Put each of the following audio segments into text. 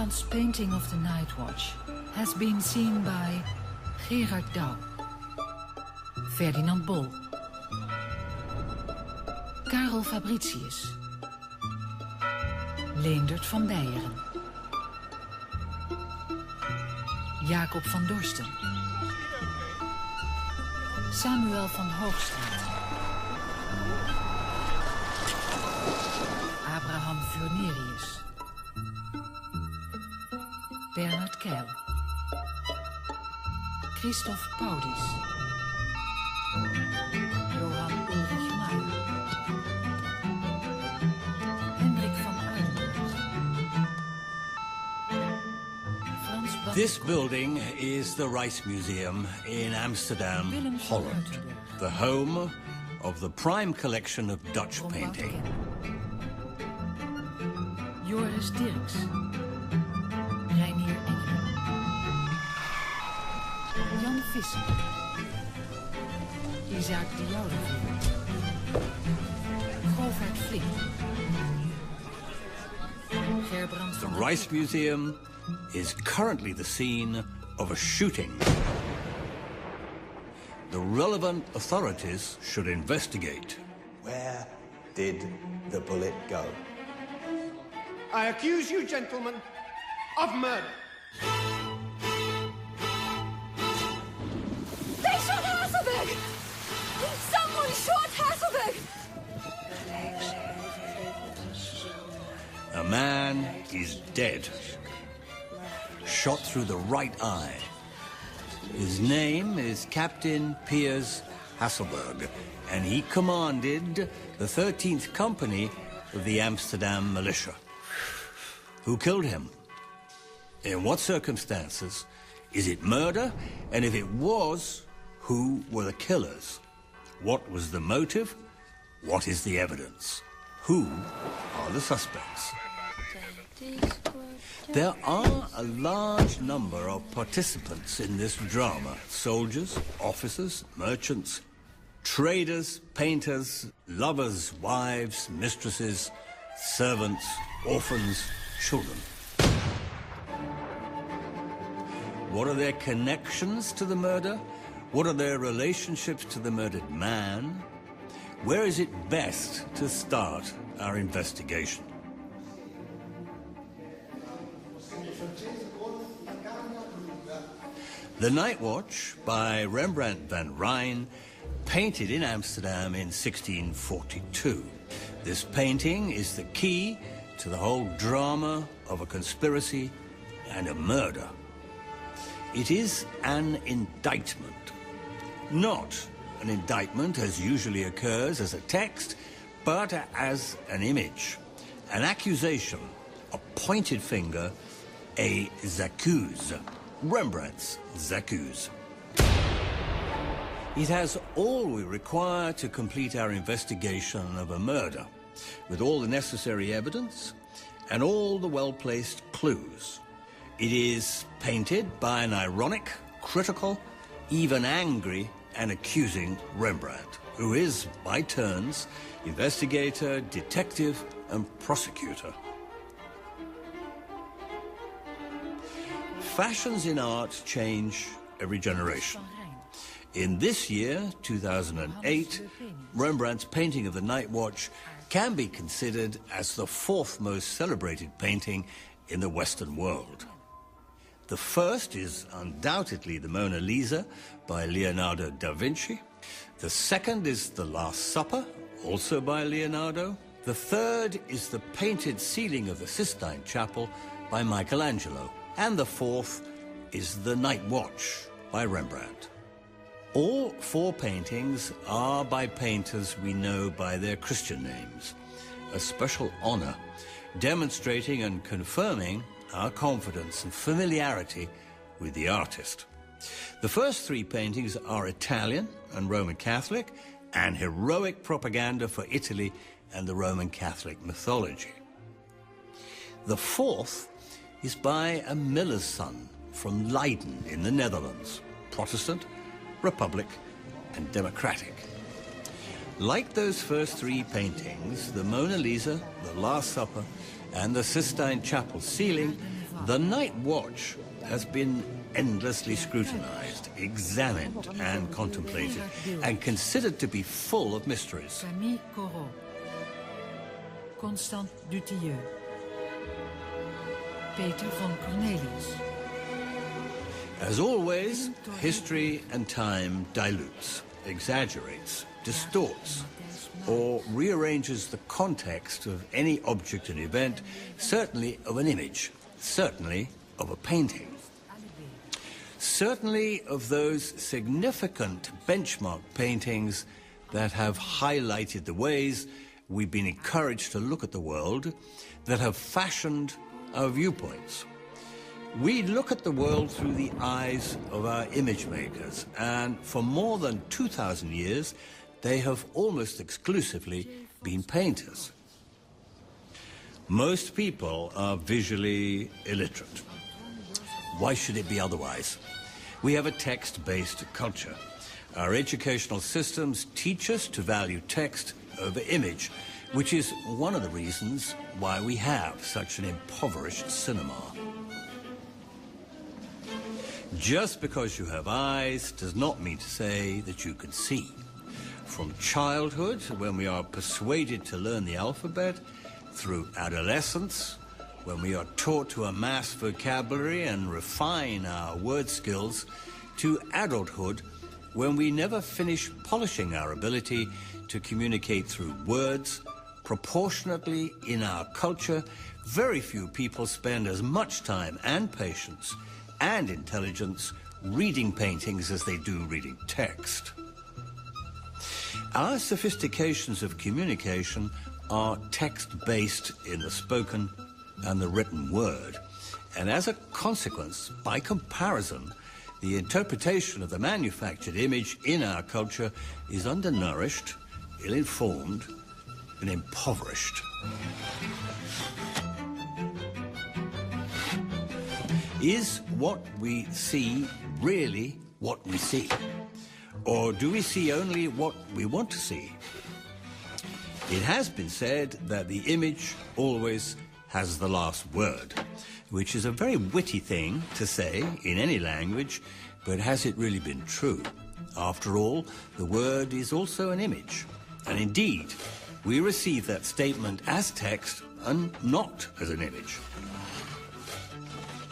Rembrandt's painting of the Nightwatch has been seen by Gerard Douw, Ferdinand Bol, Karel Fabritius, Leendert van Beieren, Jacob van Dorsten, Samuel van Hoogstraat, Abraham Furnerius, Bernard Keil, Christophe Paudis, Johan Ulrich Mayer, Hendrik van Uilenburg, Frans Bas. This building is the Rijksmuseum in Amsterdam, Holland, the home of the prime collection of Dutch painting. Joris Dirks, Reinier Engelen, Jan Visser, Isaac de Joudevoort, Govert Flink, Gerbrand The van Rijksmuseum is currently the scene of a shooting. The relevant authorities should investigate. Where did the bullet go? I accuse you, gentlemen, of murder. They shot Hasselberg! Someone shot Hasselberg! A man is dead, shot through the right eye. His name is Captain Piers Hasselberg, and he commanded the 13th Company of the Amsterdam militia. Who killed him? In what circumstances? Is it murder? And if it was, who were the killers? What was the motive? What is the evidence? Who are the suspects? There are a large number of participants in this drama. Soldiers, officers, merchants, traders, painters, lovers, wives, mistresses, servants, orphans, children. What are their connections to the murder? What are their relationships to the murdered man? Where is it best to start our investigation? The Nightwatch by Rembrandt van Rijn, painted in Amsterdam in 1642. This painting is the key to the whole drama of a conspiracy and a murder. It is an indictment. Not an indictment as usually occurs as a text, but as an image. An accusation, a pointed finger, a j'accuse. Rembrandt's J'accuse. It has all we require to complete our investigation of a murder, with all the necessary evidence and all the well-placed clues. It is painted by an ironic, critical, even angry and accusing Rembrandt, who is, by turns, investigator, detective, and prosecutor. Fashions in art change every generation. In this year, 2008, Rembrandt's painting of the Nightwatch can be considered as the fourth most celebrated painting in the Western world. The first is undoubtedly the Mona Lisa by Leonardo da Vinci. The second is The Last Supper, also by Leonardo. The third is the painted ceiling of the Sistine Chapel by Michelangelo. And the fourth is The Nightwatch by Rembrandt. All four paintings are by painters we know by their Christian names, a special honor, demonstrating and confirming our confidence and familiarity with the artist. The first three paintings are Italian and Roman Catholic, and heroic propaganda for Italy and the Roman Catholic mythology. The fourth is by a miller's son from Leiden in the Netherlands, Protestant, Republic, and Democratic. Like those first three paintings, the Mona Lisa, the Last Supper, and the Sistine Chapel ceiling The Nightwatch has been endlessly scrutinized, examined and contemplated, and considered to be full of mysteries. Camille Corot, Constant Dutilleux, Peter von Cornelius. As always, history and time dilutes, exaggerates, distorts, or rearranges the context of any object and event, certainly of an image, certainly of a painting. Certainly of those significant benchmark paintings that have highlighted the ways we've been encouraged to look at the world, that have fashioned our viewpoints. We look at the world through the eyes of our image makers, and for more than 2,000 years, they have almost exclusively been painters. Most people are visually illiterate. Why should it be otherwise? We have a text-based culture. Our educational systems teach us to value text over image, which is one of the reasons why we have such an impoverished cinema. Just because you have eyes does not mean to say that you can see. From childhood, when we are persuaded to learn the alphabet, through adolescence, when we are taught to amass vocabulary and refine our word skills, to adulthood, when we never finish polishing our ability to communicate through words. Proportionately, in our culture, very few people spend as much time and patience and intelligence reading paintings as they do reading text. Our sophistications of communication are text-based in the spoken and the written word, and as a consequence, by comparison, the interpretation of the manufactured image in our culture is undernourished, ill-informed, and impoverished. Is what we see really what we see? Or do we see only what we want to see? It has been said that the image always has the last word, which is a very witty thing to say in any language, but has it really been true? After all, the word is also an image. And indeed, we receive that statement as text and not as an image.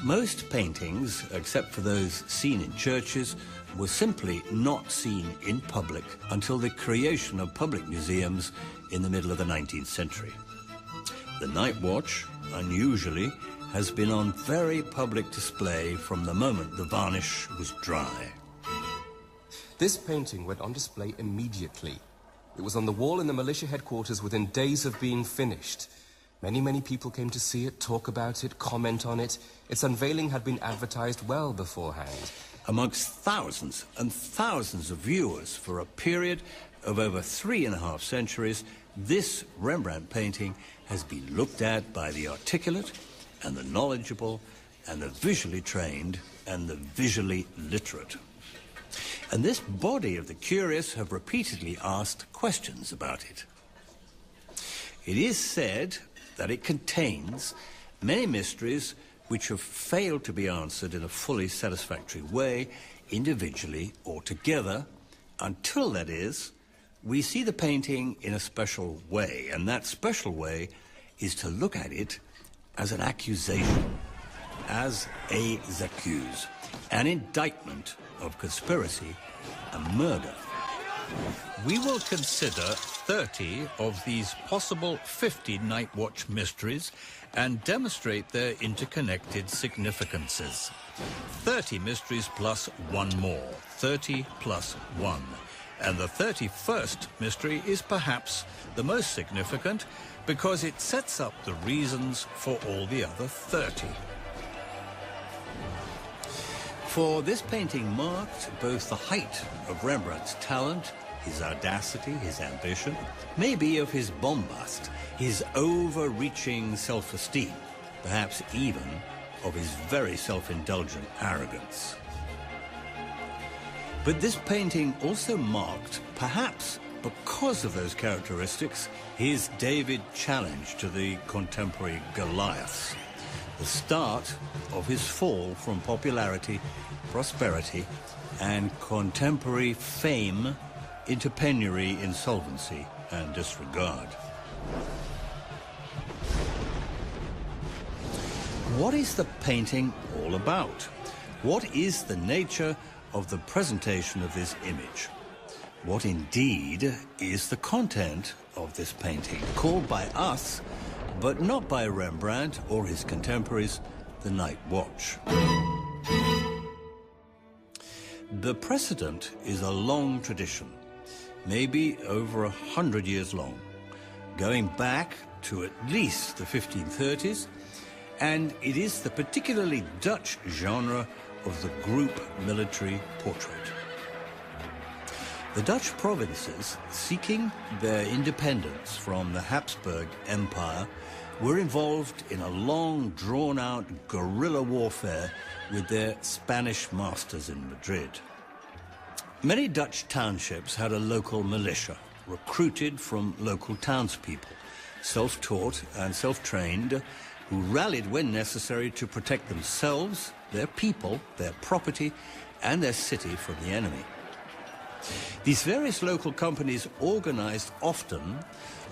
Most paintings, except for those seen in churches, were simply not seen in public until the creation of public museums in the middle of the 19th century. The Nightwatch, unusually, has been on very public display from the moment the varnish was dry. This painting went on display immediately. It was on the wall in the militia headquarters within days of being finished. Many people came to see it, talk about it, comment on it. Its unveiling had been advertised well beforehand. Amongst thousands and thousands of viewers for a period of over 3.5 centuries, this Rembrandt painting has been looked at by the articulate and the knowledgeable and the visually trained and the visually literate. And this body of the curious have repeatedly asked questions about it. It is said that it contains many mysteries which have failed to be answered in a fully satisfactory way, individually or together, until, that is, we see the painting in a special way, and that special way is to look at it as an accusation, as a j'accuse, an indictment of conspiracy and murder. We will consider 30 of these possible 50 Nightwatch mysteries and demonstrate their interconnected significances. 30 mysteries plus one more, 30 plus 1. And the 31st mystery is perhaps the most significant because it sets up the reasons for all the other 30. For this painting marked both the height of Rembrandt's talent, his audacity, his ambition, maybe of his bombast, his overreaching self-esteem, perhaps even of his very self-indulgent arrogance. But this painting also marked, perhaps because of those characteristics, his David challenge to the contemporary Goliaths. the start of his fall from popularity, prosperity, and contemporary fame into penury, insolvency, and disregard. What is the painting all about? What is the nature of the presentation of this image? What indeed is the content of this painting, called by us, but not by Rembrandt or his contemporaries, the Nightwatch? The precedent is a long tradition, maybe over 100 years long, going back to at least the 1530s, and it is the particularly Dutch genre of the group military portrait. The Dutch provinces, seeking their independence from the Habsburg Empire, were involved in a long, drawn-out guerrilla warfare with their Spanish masters in Madrid. Many Dutch townships had a local militia, recruited from local townspeople, self-taught and self-trained, who rallied when necessary to protect themselves, their people, their property, and their city from the enemy. These various local companies organized often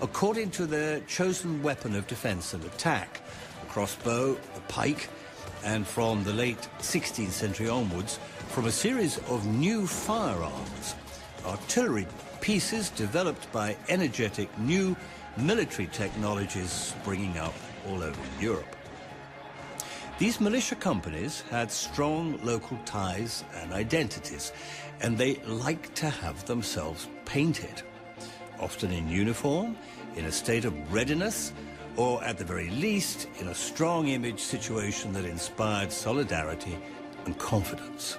according to their chosen weapon of defense and attack, the crossbow, the pike, and from the late 16th century onwards, from a series of new firearms, artillery pieces developed by energetic new military technologies springing up all over Europe. These militia companies had strong local ties and identities, and they liked to have themselves painted, often in uniform, in a state of readiness, or at the very least, in a strong image situation that inspired solidarity and confidence.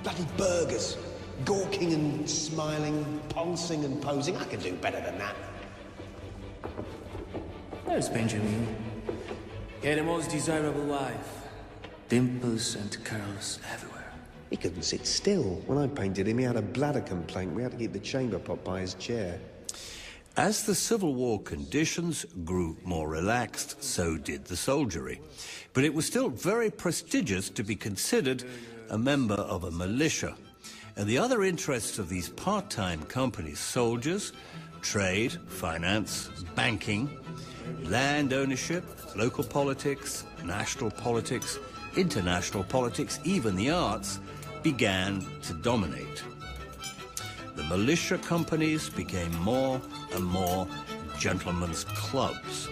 Bloody burgers. Gawking and smiling, pulsing and posing. I can do better than that. There's Benjamin. Get a most desirable wife. Dimples and curls everywhere. He couldn't sit still. When I painted him, he had a bladder complaint. We had to keep the chamber pot by his chair. As the Civil War conditions grew more relaxed, so did the soldiery. But it was still very prestigious to be considered a member of a militia. And the other interests of these part-time companies, soldiers, trade, finance, banking, land ownership, local politics, national politics, international politics, even the arts, began to dominate. The militia companies became more and more gentlemen's clubs.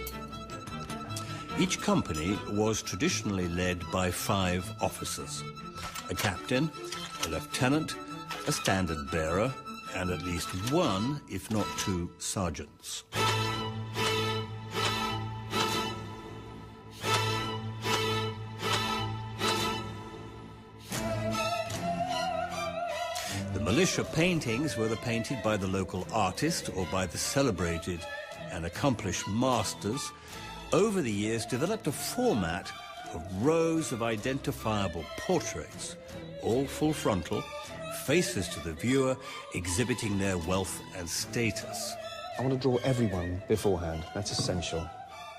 Each company was traditionally led by 5 officers: a captain, a lieutenant, a standard bearer, and at least 1, if not 2, sergeants. The militia paintings, whether painted by the local artist or by the celebrated and accomplished masters, over the years developed a format of rows of identifiable portraits, all full frontal, faces to the viewer, exhibiting their wealth and status. I want to draw everyone beforehand. That's essential.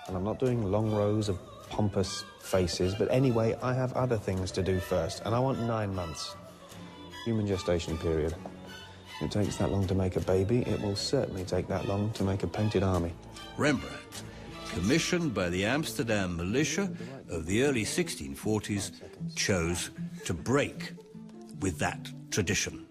And I'm not doing long rows of pompous faces, but anyway, I have other things to do first, and I want 9 months. Human gestation period. If it takes that long to make a baby, it will certainly take that long to make a painted army. Rembrandt, commissioned by the Amsterdam militia of the early 1640s, chose to break with that tradition.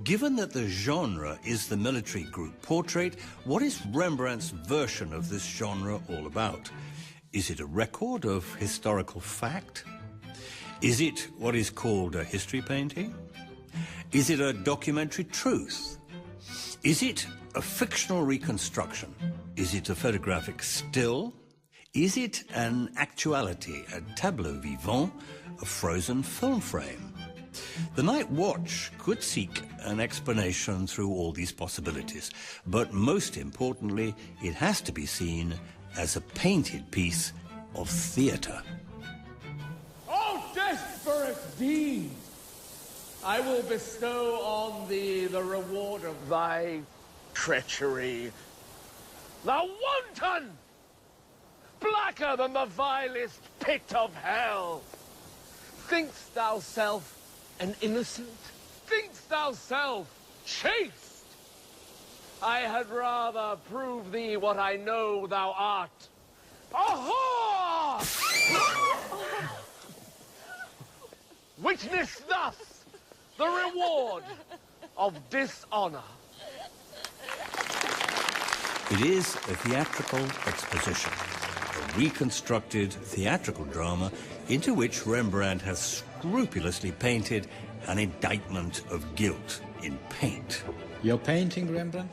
Given that the genre is the military group portrait, what is Rembrandt's version of this genre all about? Is it a record of historical fact? Is it what is called a history painting? Is it a documentary truth? Is it a fictional reconstruction? Is it a photographic still? Is it an actuality, a tableau vivant, a frozen film frame? The Nightwatch could seek an explanation through all these possibilities, but most importantly, it has to be seen as a painted piece of theatre. Oh, desperate deed! I will bestow on thee the reward of thy treachery. Thou wanton! Blacker than the vilest pit of hell! Think'st thou self an innocent? Think'st thou self chaste? I had rather prove thee what I know thou art. A whore! Witness thus the reward of dishonor. It is a theatrical exposition, a reconstructed theatrical drama into which Rembrandt has scrupulously painted an indictment of guilt in paint. Your painting, Rembrandt,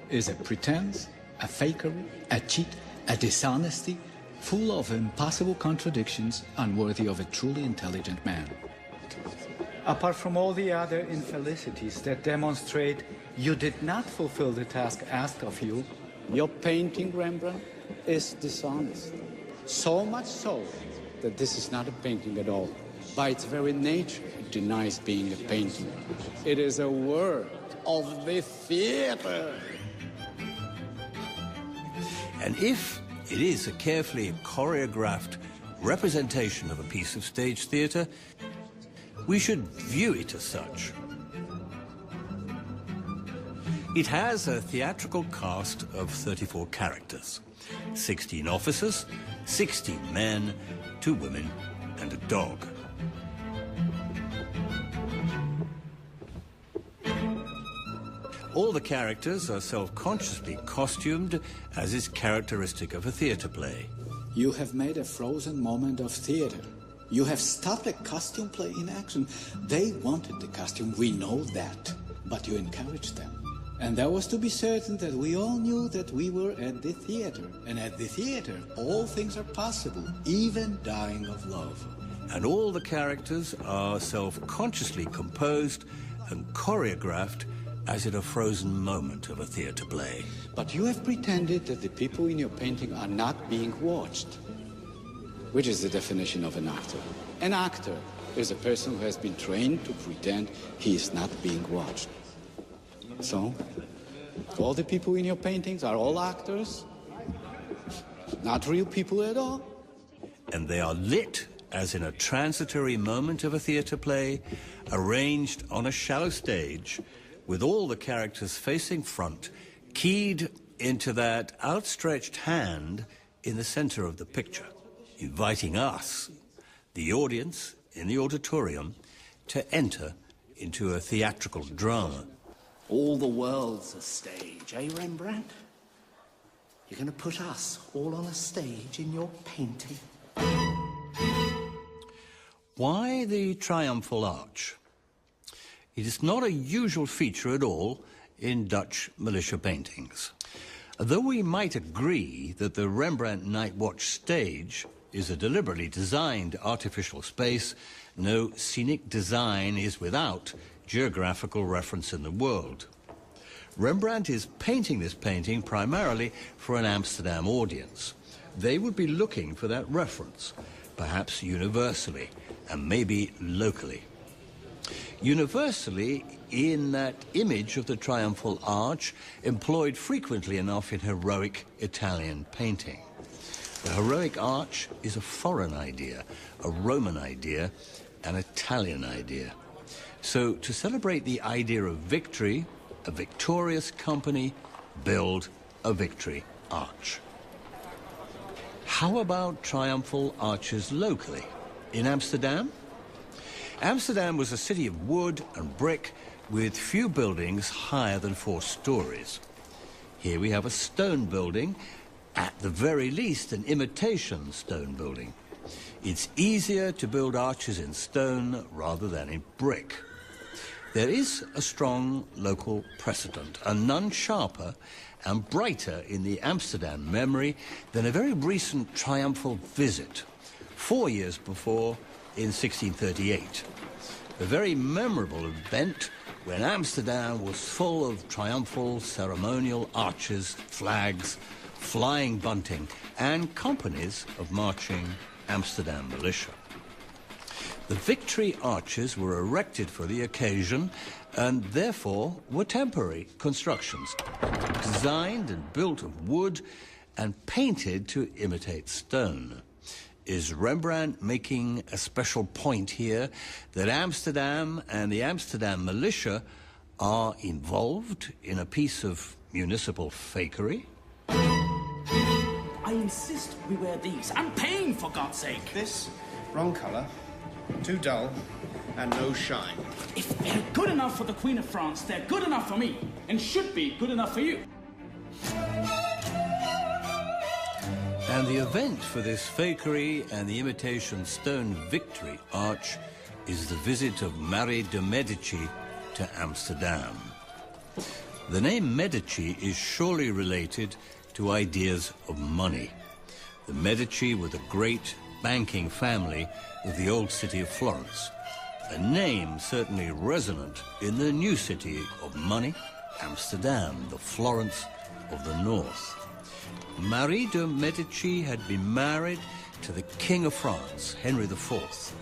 is a pretense, a fakery, a cheat, a dishonesty, full of impossible contradictions, unworthy of a truly intelligent man. Apart from all the other infelicities that demonstrate you did not fulfill the task asked of you, your painting, Rembrandt, is dishonest. So much so that this is not a painting at all. By its very nature, it denies being a painting. It is a work of the theater. And if it is a carefully choreographed representation of a piece of stage theatre, we should view it as such. It has a theatrical cast of 34 characters, 16 officers, 16 men, 2 women, and a dog. All the characters are self-consciously costumed, as is characteristic of a theatre play. You have made a frozen moment of theater. You have stopped a costume play in action. They wanted the costume, we know that, but you encouraged them. And that was to be certain that we all knew that we were at the theater. And at the theater, all things are possible, even dying of love. And all the characters are self-consciously composed and choreographed as in a frozen moment of a theatre play. But you have pretended that the people in your painting are not being watched. Which is the definition of an actor? An actor is a person who has been trained to pretend he is not being watched. So, all the people in your paintings are all actors? Not real people at all? And they are lit as in a transitory moment of a theatre play, arranged on a shallow stage, with all the characters facing front, keyed into that outstretched hand in the center of the picture, inviting us, the audience in the auditorium, to enter into a theatrical drama. All the world's a stage, eh, Rembrandt? You're going to put us all on a stage in your painting? Why the triumphal arch? It is not a usual feature at all in Dutch militia paintings. Though we might agree that the Rembrandt Nightwatch stage is a deliberately designed artificial space, no scenic design is without geographical reference in the world. Rembrandt is painting this painting primarily for an Amsterdam audience. They would be looking for that reference, perhaps universally, and maybe locally. Universally, in that image of the triumphal arch, employed frequently enough in heroic Italian painting. The heroic arch is a foreign idea, a Roman idea, an Italian idea. So, to celebrate the idea of victory, a victorious company build a victory arch. How about triumphal arches locally? In Amsterdam? Amsterdam was a city of wood and brick with few buildings higher than 4 stories. Here we have a stone building, at the very least an imitation stone building. It's easier to build arches in stone rather than in brick. There is a strong local precedent, and none sharper and brighter in the Amsterdam memory than a very recent triumphal visit, 4 years before, in 1638. A very memorable event when Amsterdam was full of triumphal ceremonial arches, flags, flying bunting, and companies of marching Amsterdam militia. The victory arches were erected for the occasion and therefore were temporary constructions. designed and built of wood and painted to imitate stone. Is Rembrandt making a special point here that Amsterdam and the Amsterdam militia are involved in a piece of municipal fakery? I insist we wear these. I'm paying, for God's sake. This, wrong colour, too dull, and no shine. If they're good enough for the Queen of France, they're good enough for me, and should be good enough for you. And the event for this fakery and the imitation stone victory arch is the visit of Marie de Medici to Amsterdam. The name Medici is surely related to ideas of money. The Medici were the great banking family of the old city of Florence, a name certainly resonant in the new city of money, Amsterdam, the Florence of the North. Marie de Medici had been married to the King of France, Henry IV.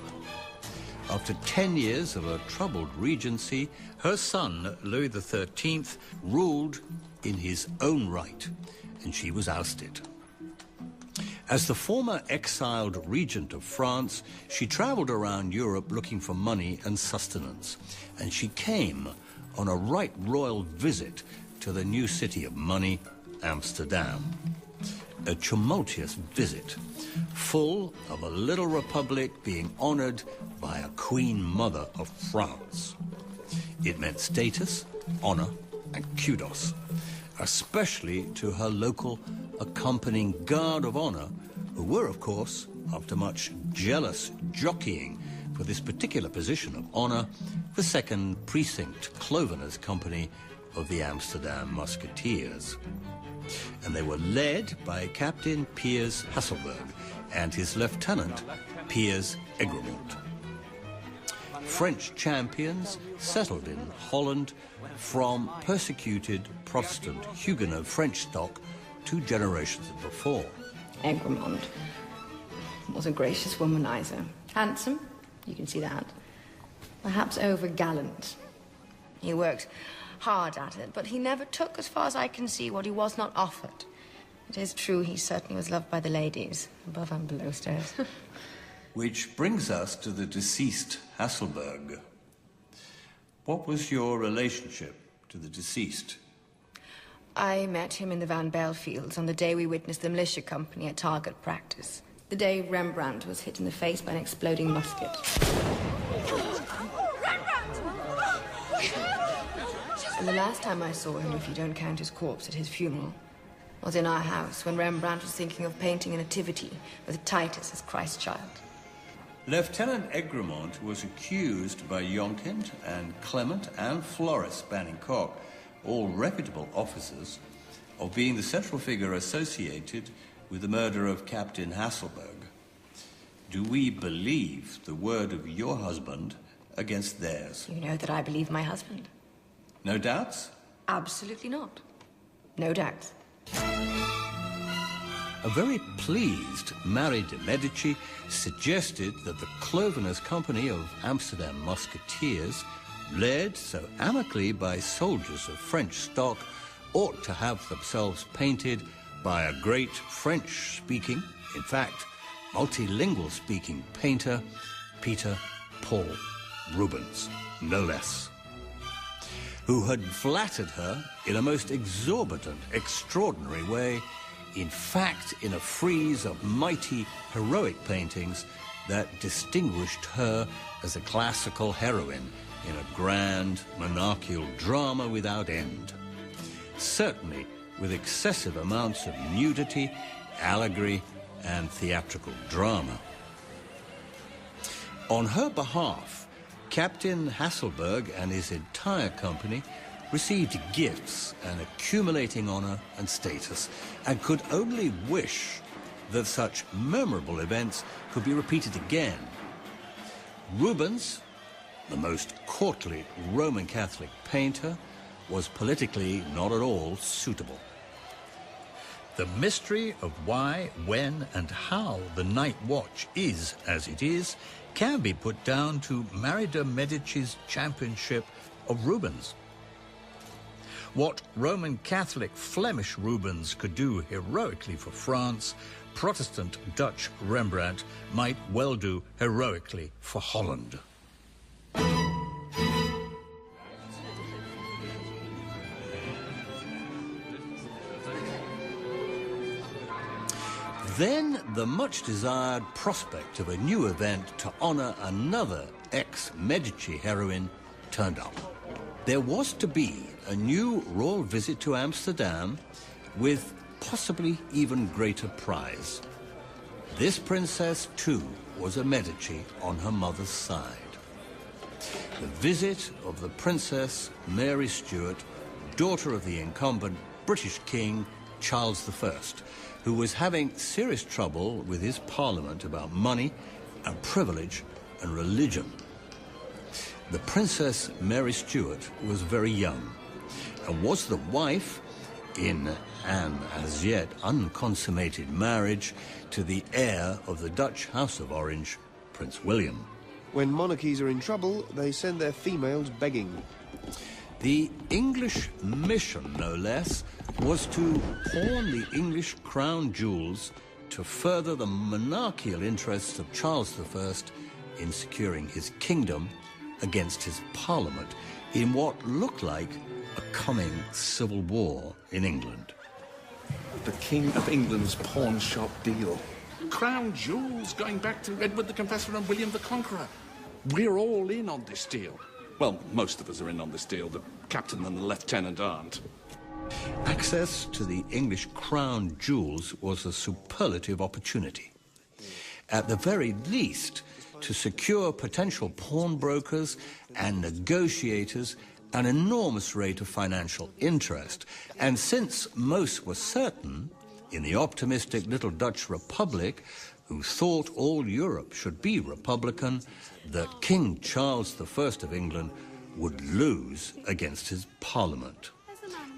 After 10 years of a troubled regency, her son, Louis XIII, ruled in his own right, and she was ousted. As the former exiled regent of France, she traveled around Europe looking for money and sustenance, and she came on a right royal visit to the new city of money, Amsterdam. A tumultuous visit, full of a little republic being honored by a Queen Mother of France. It meant status, honor, and kudos, especially to her local accompanying guard of honor, who were, of course, after much jealous jockeying for this particular position of honor, the 2nd Precinct Cloveners Company of the Amsterdam Musketeers. And they were led by Captain Piers Hasselberg and his lieutenant, Piers Egremont. French champions settled in Holland from persecuted Protestant Huguenot French stock 2 generations before. Egremont was a gracious womanizer. Handsome, you can see that. Perhaps over-gallant. He worked hard at it, but he never took, as far as I can see, what he was not offered. It is true he certainly was loved by the ladies, above and below stairs. Which brings us to the deceased Hasselberg. What was your relationship to the deceased? I met him in the Van Bell fields on the day we witnessed the militia company at target practice. The day Rembrandt was hit in the face by an exploding musket. And the last time I saw him, if you don't count his corpse at his funeral, was in our house when Rembrandt was thinking of painting a nativity with Titus as Christ child. Lieutenant Egremont was accused by Jonkind and Clement and Floris Banning-Koch, all reputable officers, of being the central figure associated with the murder of Captain Hasselberg. Do we believe the word of your husband against theirs? You know that I believe my husband. No doubts? Absolutely not. No doubts. A very pleased Marie de Medici suggested that the Cloveners Company of Amsterdam Musketeers, led so amicably by soldiers of French stock, ought to have themselves painted by a great French-speaking, in fact, multilingual-speaking painter, Peter Paul Rubens, no less, who had flattered her in a most exorbitant, extraordinary way, in fact, in a frieze of mighty, heroic paintings that distinguished her as a classical heroine in a grand, monarchical drama without end. Certainly with excessive amounts of nudity, allegory, and theatrical drama. On her behalf, Captain Hasselberg and his entire company received gifts and accumulating honor and status, and could only wish that such memorable events could be repeated again. Rubens, the most courtly Roman Catholic painter, was politically not at all suitable. The mystery of why, when, and how the Nightwatch is as it is can be put down to Marie de Medici's championship of Rubens. What Roman Catholic Flemish Rubens could do heroically for France, Protestant Dutch Rembrandt might well do heroically for Holland. Then the much-desired prospect of a new event to honor another ex-Medici heroine turned up. There was to be a new royal visit to Amsterdam with possibly even greater prize. This princess, too, was a Medici on her mother's side. The visit of the Princess Mary Stuart, daughter of the incumbent British King Charles I, who was having serious trouble with his parliament about money and privilege and religion. The Princess Mary Stuart was very young and was the wife, in an as yet unconsummated marriage, to the heir of the Dutch House of Orange, Prince William. When monarchies are in trouble, they send their females begging. The English mission, no less, was to pawn the English crown jewels to further the monarchical interests of Charles I in securing his kingdom against his parliament in what looked like a coming civil war in England. The King of England's pawn shop deal. Crown jewels going back to Edward the Confessor and William the Conqueror. We're all in on this deal. Well, most of us are in on this deal. The captain and the lieutenant aren't. Access to the English crown jewels was a superlative opportunity. At the very least, to secure potential pawnbrokers and negotiators an enormous rate of financial interest. And since most were certain, in the optimistic little Dutch Republic, who thought all Europe should be Republican, that King Charles I of England would lose against his parliament.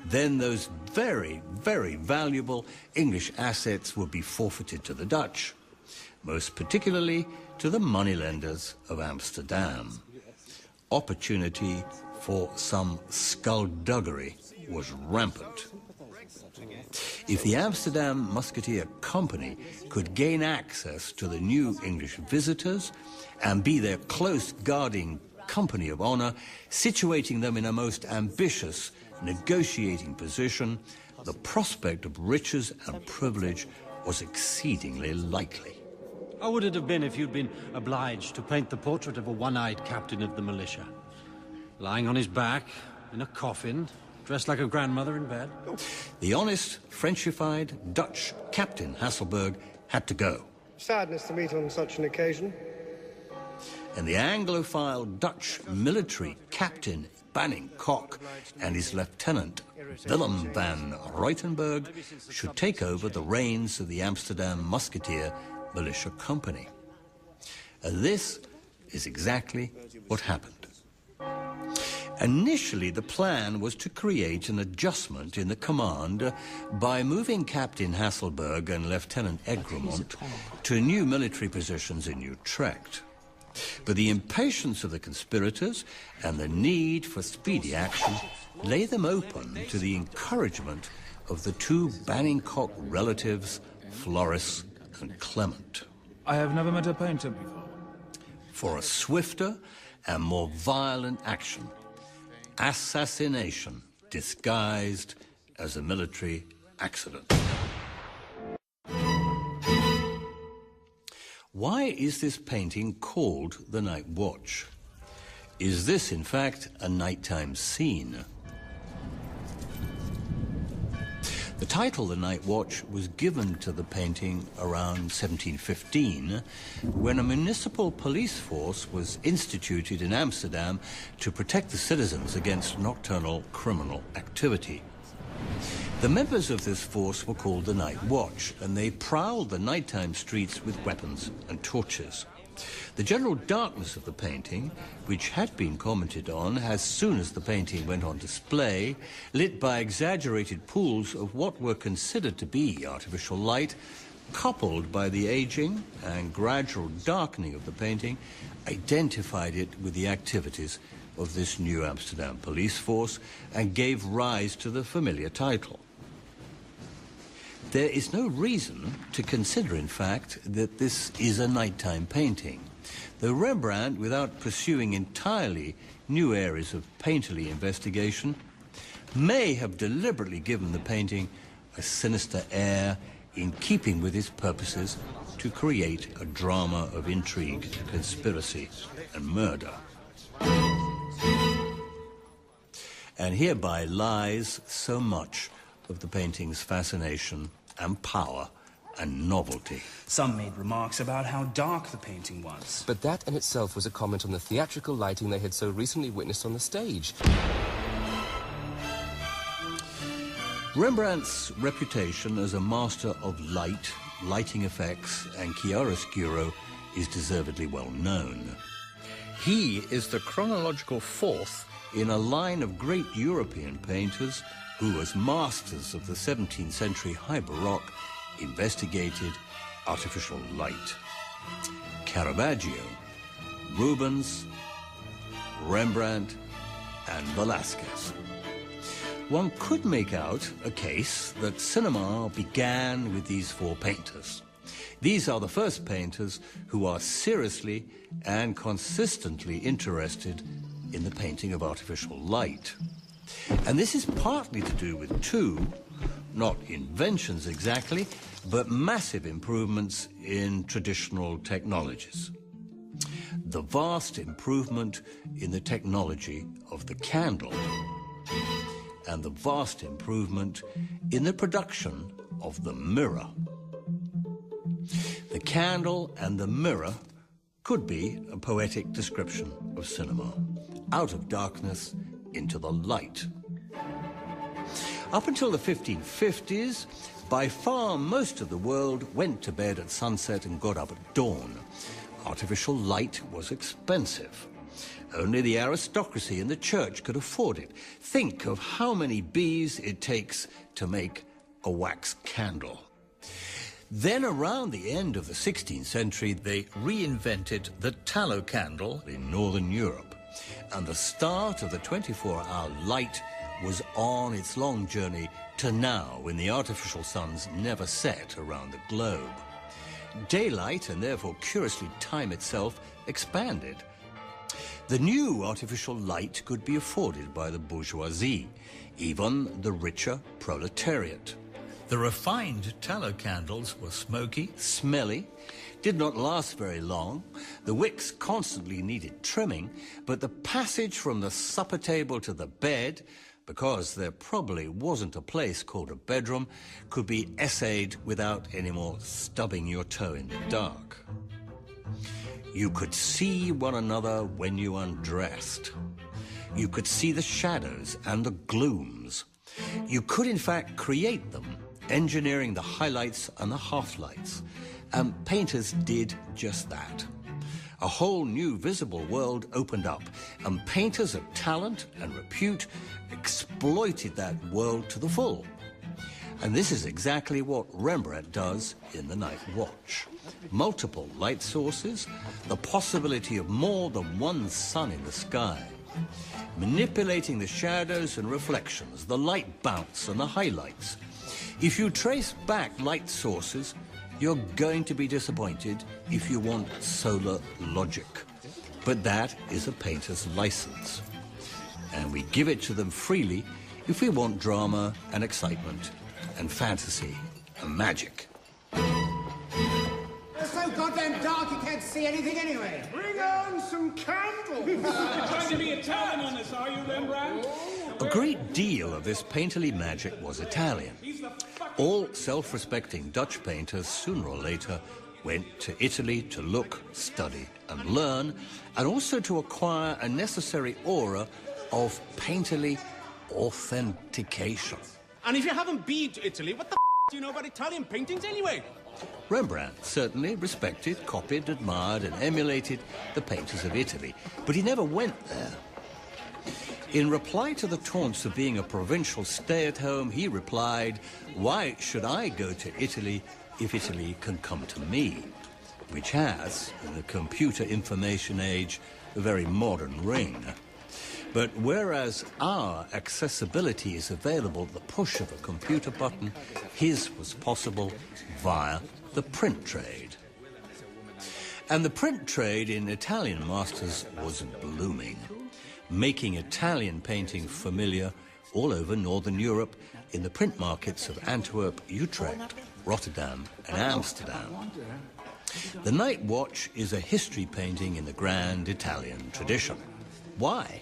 Then those very, very valuable English assets would be forfeited to the Dutch, most particularly to the moneylenders of Amsterdam. Opportunity for some skullduggery was rampant. If the Amsterdam Musketeer Company could gain access to the new English visitors and be their close guarding company of honor, situating them in a most ambitious negotiating position, the prospect of riches and privilege was exceedingly likely. How would it have been if you'd been obliged to paint the portrait of a one-eyed captain of the militia? Lying on his back, in a coffin, dressed like a grandmother in bed? The honest, Frenchified Dutch Captain Hasselberg had to go. Sadness to meet on such an occasion. And the Anglophile Dutch military captain Banning Kock and his lieutenant Willem van Ruitenberg should take over the reins of the Amsterdam Musketeer Militia Company. And this is exactly what happened. Initially, the plan was to create an adjustment in the command by moving Captain Hasselberg and Lieutenant Egremont to new military positions in Utrecht. But the impatience of the conspirators and the need for speedy action lay them open to the encouragement of the two Banning-Kock relatives, Floris and Clement. I have never met a painter before. For a swifter and more violent action, assassination disguised as a military accident. Why is this painting called The Nightwatch? Is this, in fact, a nighttime scene? The title, The Nightwatch, was given to the painting around 1715, when a municipal police force was instituted in Amsterdam to protect the citizens against nocturnal criminal activity. The members of this force were called the Night Watch, and they prowled the nighttime streets with weapons and torches. The general darkness of the painting, which had been commented on as soon as the painting went on display, lit by exaggerated pools of what were considered to be artificial light, coupled by the aging and gradual darkening of the painting, identified it with the activities of this new Amsterdam police force and gave rise to the familiar title. There is no reason to consider, in fact, that this is a nighttime painting, though Rembrandt, without pursuing entirely new areas of painterly investigation, may have deliberately given the painting a sinister air in keeping with his purposes to create a drama of intrigue, conspiracy, and murder. And hereby lies so much of the painting's fascination and power and novelty. Some made remarks about how dark the painting was. But that in itself was a comment on the theatrical lighting they had so recently witnessed on the stage. Rembrandt's reputation as a master of light, lighting effects, and chiaroscuro is deservedly well known. He is the chronological fourth in a line of great European painters who, as masters of the 17th century High Baroque, investigated artificial light. Caravaggio, Rubens, Rembrandt, and Velázquez. One could make out a case that cinema began with these four painters. These are the first painters who are seriously and consistently interested in the painting of artificial light. And this is partly to do with two, not inventions exactly, but massive improvements in traditional technologies. The vast improvement in the technology of the candle, and the vast improvement in the production of the mirror. The candle and the mirror could be a poetic description of cinema, out of darkness into the light. Up until the 1550s, by far most of the world went to bed at sunset and got up at dawn. Artificial light was expensive. Only the aristocracy and the church could afford it. Think of how many bees it takes to make a wax candle. Then around the end of the 16th century, they reinvented the tallow candle in Northern Europe. And the start of the 24-hour light was on its long journey to now, when the artificial suns never set around the globe. Daylight, and therefore curiously time itself, expanded. The new artificial light could be afforded by the bourgeoisie, even the richer proletariat. The refined tallow candles were smoky, smelly, did not last very long. The wicks constantly needed trimming, but the passage from the supper table to the bed, because there probably wasn't a place called a bedroom, could be essayed without any more stubbing your toe in the dark. You could see one another when you undressed. You could see the shadows and the glooms. You could, in fact, create them, engineering the highlights and the half-lights. And painters did just that. A whole new visible world opened up, and painters of talent and repute exploited that world to the full. And this is exactly what Rembrandt does in the Nightwatch. Multiple light sources, the possibility of more than one sun in the sky, manipulating the shadows and reflections, the light bounce and the highlights. If you trace back light sources, you're going to be disappointed if you want solar logic. But that is a painter's license. And we give it to them freely if we want drama and excitement and fantasy and magic. It's so goddamn dark you can't see anything anyway. Bring on some candles. You're trying to be Italian on this, are you, Rembrandt? A great deal of this painterly magic was Italian. All self-respecting Dutch painters, sooner or later, went to Italy to look, study, and learn, and also to acquire a necessary aura of painterly authentication. And if you haven't been to Italy, what the do you know about Italian paintings anyway? Rembrandt certainly respected, copied, admired, and emulated the painters of Italy, but he never went there. In reply to the taunts of being a provincial stay-at-home, he replied, "Why should I go to Italy if Italy can come to me?" Which has, in the computer information age, a very modern ring. But whereas our accessibility is available at the push of a computer button, his was possible via the print trade. And the print trade in Italian masters was blooming, making Italian painting familiar all over Northern Europe in the print markets of Antwerp, Utrecht, Rotterdam and Amsterdam. The Nightwatch is a history painting in the grand Italian tradition. Why?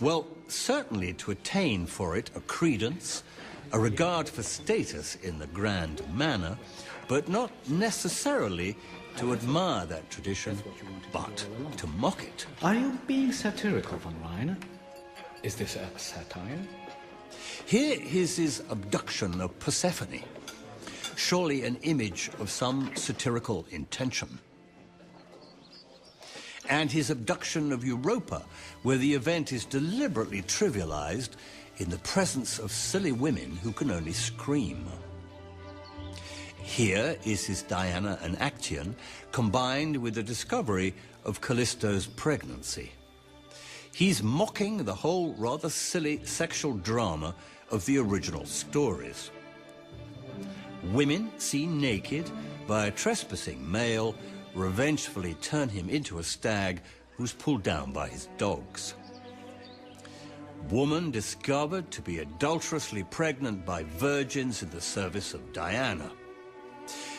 Well, certainly to attain for it a credence, a regard for status in the grand manner, but not necessarily to admire that tradition, but to mock it. Are you being satirical, von Reiner? Is this a satire? Here is his abduction of Persephone, surely an image of some satirical intention. And his abduction of Europa, where the event is deliberately trivialized in the presence of silly women who can only scream. Here is his Diana and Actaeon, combined with the discovery of Callisto's pregnancy. He's mocking the whole rather silly sexual drama of the original stories. Women seen naked by a trespassing male revengefully turn him into a stag who's pulled down by his dogs. Woman discovered to be adulterously pregnant by virgins in the service of Diana.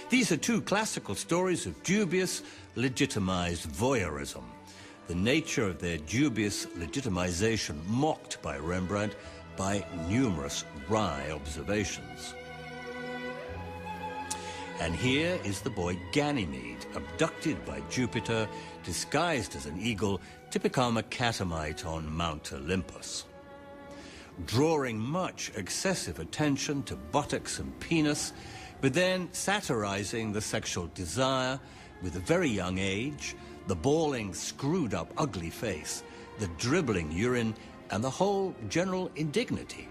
These are two classical stories of dubious, legitimized voyeurism, the nature of their dubious legitimization mocked by Rembrandt by numerous wry observations. And here is the boy Ganymede, abducted by Jupiter, disguised as an eagle, to become a catamite on Mount Olympus. Drawing much excessive attention to buttocks and penis, but then satirizing the sexual desire with a very young age, the bawling, screwed-up, ugly face, the dribbling urine, and the whole general indignity.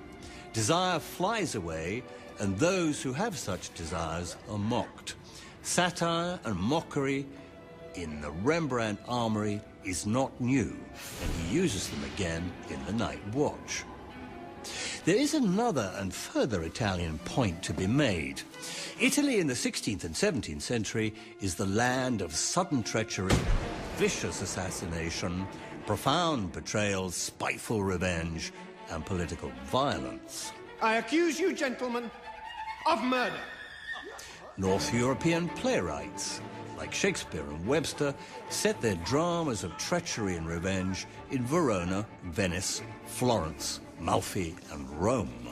Desire flies away, and those who have such desires are mocked. Satire and mockery in the Rembrandt armory is not new, and he uses them again in the Nightwatch. There is another and further Italian point to be made. Italy in the 16th and 17th century is the land of sudden treachery, vicious assassination, profound betrayal, spiteful revenge, and political violence. I accuse you, gentlemen, of murder. North European playwrights, like Shakespeare and Webster, set their dramas of treachery and revenge in Verona, Venice, Florence, Malfi, and Rome.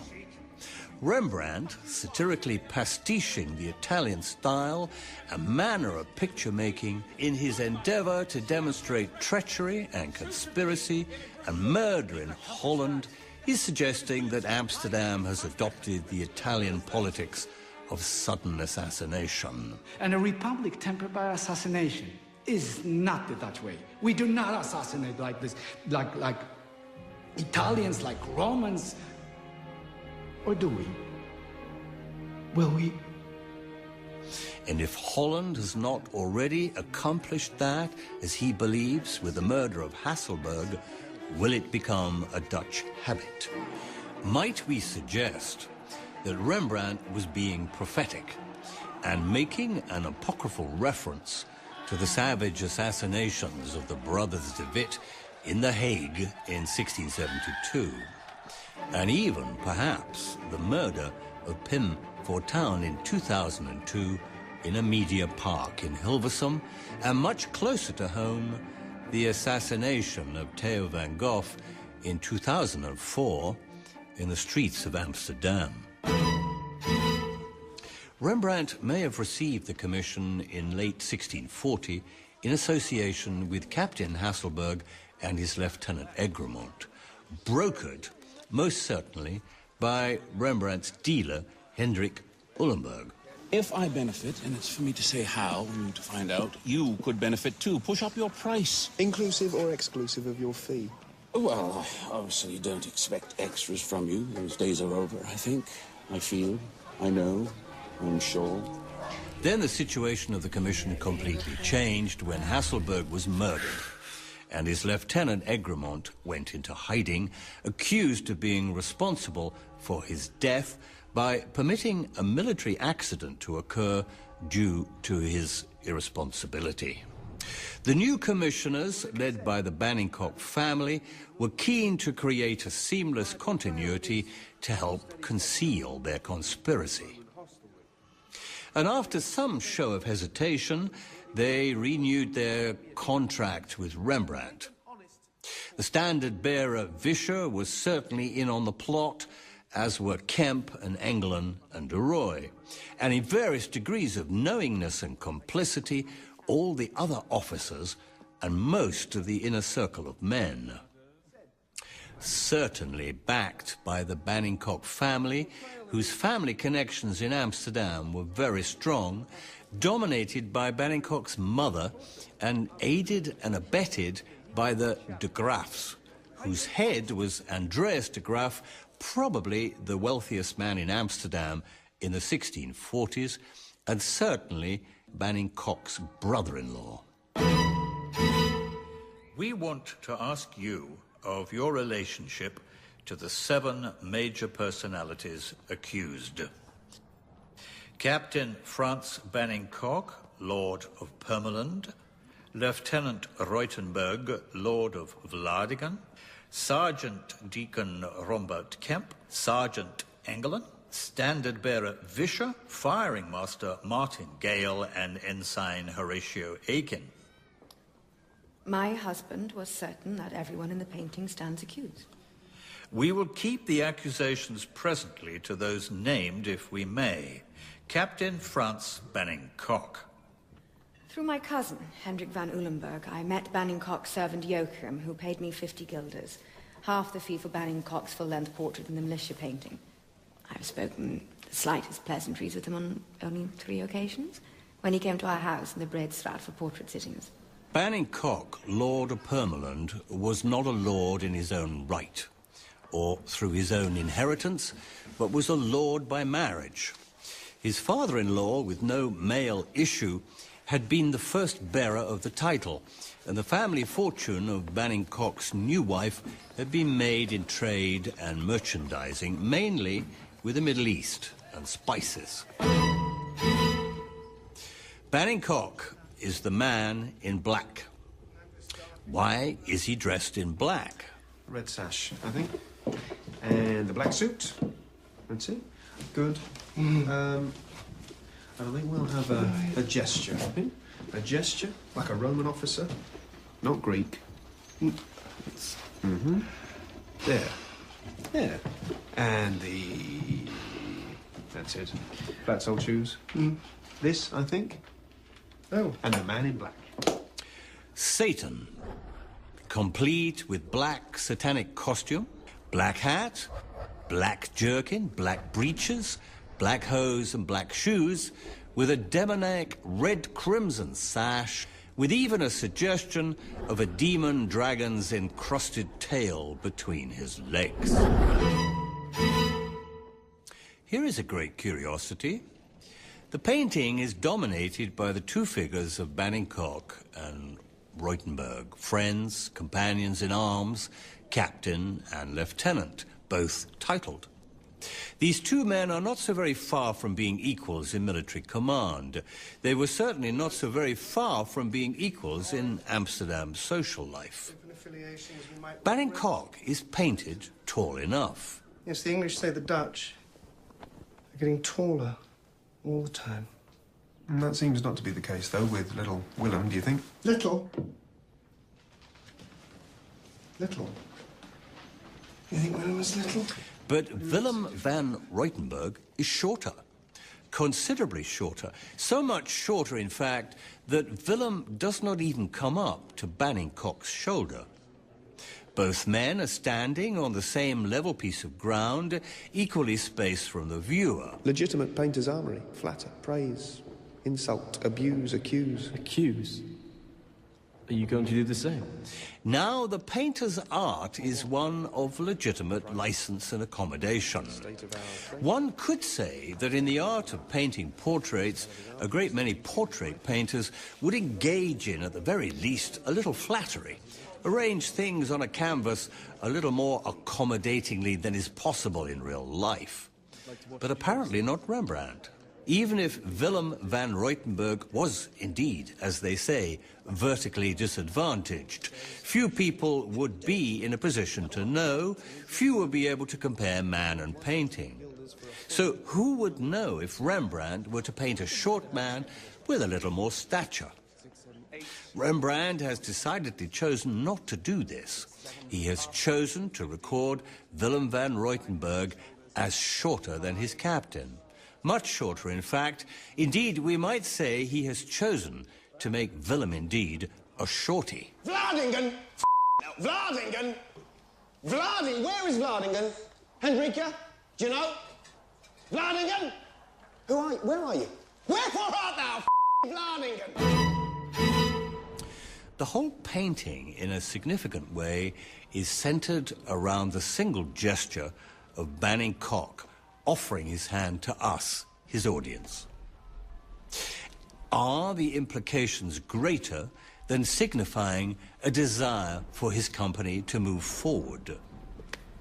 Rembrandt, satirically pastiching the Italian style and manner of picture-making in his endeavor to demonstrate treachery and conspiracy and murder in Holland, is suggesting that Amsterdam has adopted the Italian politics of sudden assassination. And a republic tempered by assassination is not the Dutch way. We do not assassinate like this, like Italians, like Romans. Or do we? Will we? And if Holland has not already accomplished that, as he believes, with the murder of Hasselberg, will it become a Dutch habit? Might we suggest that Rembrandt was being prophetic and making an apocryphal reference to the savage assassinations of the brothers de Witt in The Hague in 1672, and even, perhaps, the murder of Pim Fortuyn in 2002 in a media park in Hilversum, and much closer to home, the assassination of Theo van Gogh in 2004 in the streets of Amsterdam. Rembrandt may have received the commission in late 1640 in association with Captain Hasselberg and his Lieutenant Egremont, brokered, most certainly, by Rembrandt's dealer, Hendrik Ullenberg. If I benefit, and it's for me to say how and you to find out, you could benefit too. Push up your price. Inclusive or exclusive of your fee? Well, I obviously don't expect extras from you. Those days are over, I think. I feel. I know. I'm sure. Then the situation of the commission completely changed when Hasselberg was murdered, and his lieutenant Egremont went into hiding, accused of being responsible for his death by permitting a military accident to occur due to his irresponsibility. The new commissioners, led by the Bannincock family, were keen to create a seamless continuity to help conceal their conspiracy. And after some show of hesitation, they renewed their contract with Rembrandt. The standard-bearer Vischer was certainly in on the plot, as were Kemp and England and de Roy, and in various degrees of knowingness and complicity, all the other officers and most of the inner circle of men. Certainly backed by the Bannincock family, whose family connections in Amsterdam were very strong, dominated by Bannincock's mother and aided and abetted by the de Graafs, whose head was Andreas de Graaf, probably the wealthiest man in Amsterdam in the 1640s, and certainly Bannincock's brother-in-law. We want to ask you of your relationship to the 7 major personalities accused. Captain Franz Bannincock, Lord of Permeland, Lieutenant Reutenberg, Lord of Vlaardingen, Sergeant Deacon Rombert Kemp, Sergeant Engelen, Standard-bearer Vischer, Firing Master Martin Gale, and Ensign Horatio Aiken. My husband was certain that everyone in the painting stands accused. We will keep the accusations presently to those named, if we may. Captain Franz Bannincock. Through my cousin, Hendrik van Ulenberg, I met Bannincock's servant Joachim, who paid me 50 guilders, half the fee for Bannincock's full-length portrait in the militia painting. I've spoken the slightest pleasantries with him on only 3 occasions, when he came to our house in the Breedstraat for portrait sittings. Bannincock, Lord of Permeland, was not a lord in his own right, or through his own inheritance, but was a lord by marriage. His father-in-law, with no male issue, had been the first bearer of the title, and the family fortune of Bannincock's new wife had been made in trade and merchandising, mainly with the Middle East and spices. Bannincock is the man in black. Why is he dressed in black? Red sash, I think. And the black suit. That's it. Good. And I think we'll have a gesture. I think. A gesture, like a Roman officer. Not Greek. Mm-hmm. There. There. And the... That's it. Flat sole shoes. This, I think. Oh. And the man in black. Satan. Complete with black satanic costume, black hat, black jerkin, black breeches, black hose and black shoes, with a demoniac red-crimson sash, with even a suggestion of a demon dragon's encrusted tail between his legs. Here is a great curiosity. The painting is dominated by the 2 figures of Bannincock and Reutenberg, friends, companions in arms, captain and lieutenant, both titled. These 2 men are not so very far from being equals in military command. They were certainly not so very far from being equals in Amsterdam's social life. Bannincock is painted tall enough. Yes, the English say the Dutch are getting taller all the time. And that seems not to be the case, though, with little Willem, do you think? Little? Little? You think Willem is little? But Willem van Reutenberg is shorter, considerably shorter. So much shorter, in fact, that Willem does not even come up to Bannincock's shoulder. Both men are standing on the same level piece of ground, equally spaced from the viewer. Legitimate painter's armory. Flatter, praise, insult, abuse, accuse. Accuse? Are you going to do the same? Now, the painter's art is one of legitimate license and accommodation. One could say that in the art of painting portraits, a great many portrait painters would engage in, at the very least, a little flattery, arrange things on a canvas a little more accommodatingly than is possible in real life. But apparently not Rembrandt. Even if Willem van Ruytenberg was indeed, as they say, vertically disadvantaged, few people would be in a position to know, few would be able to compare man and painting. So who would know if Rembrandt were to paint a short man with a little more stature? Rembrandt has decidedly chosen not to do this. He has chosen to record Willem van Ruytenberg as shorter than his captain. Much shorter, in fact. Indeed, we might say he has chosen to make Willem indeed a shorty. Vladingen! Vladingen! Vladingen! Where is Vladingen? Hendrika? Do you know? Vladingen? Who are you? Where are you? Wherefore art thou, Vladingen? The whole painting, in a significant way, is centered around the single gesture of Banning Cocq offering his hand to us, his audience. Are the implications greater than signifying a desire for his company to move forward?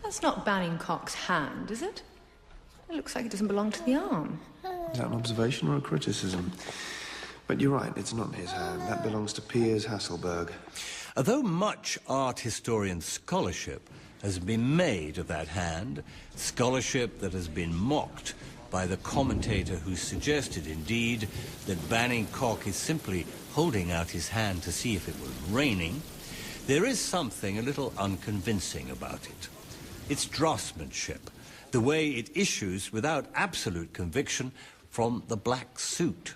That's not Banning Cocq's hand, is it? It looks like it doesn't belong to the arm. Is that an observation or a criticism? But you're right, it's not his hand. That belongs to Piers Hasselberg. Although much art historian scholarship has been made of that hand, scholarship that has been mocked by the commentator who suggested, indeed, that Banning Cocq is simply holding out his hand to see if it was raining, there is something a little unconvincing about it. It's draftsmanship, the way it issues without absolute conviction from the black suit.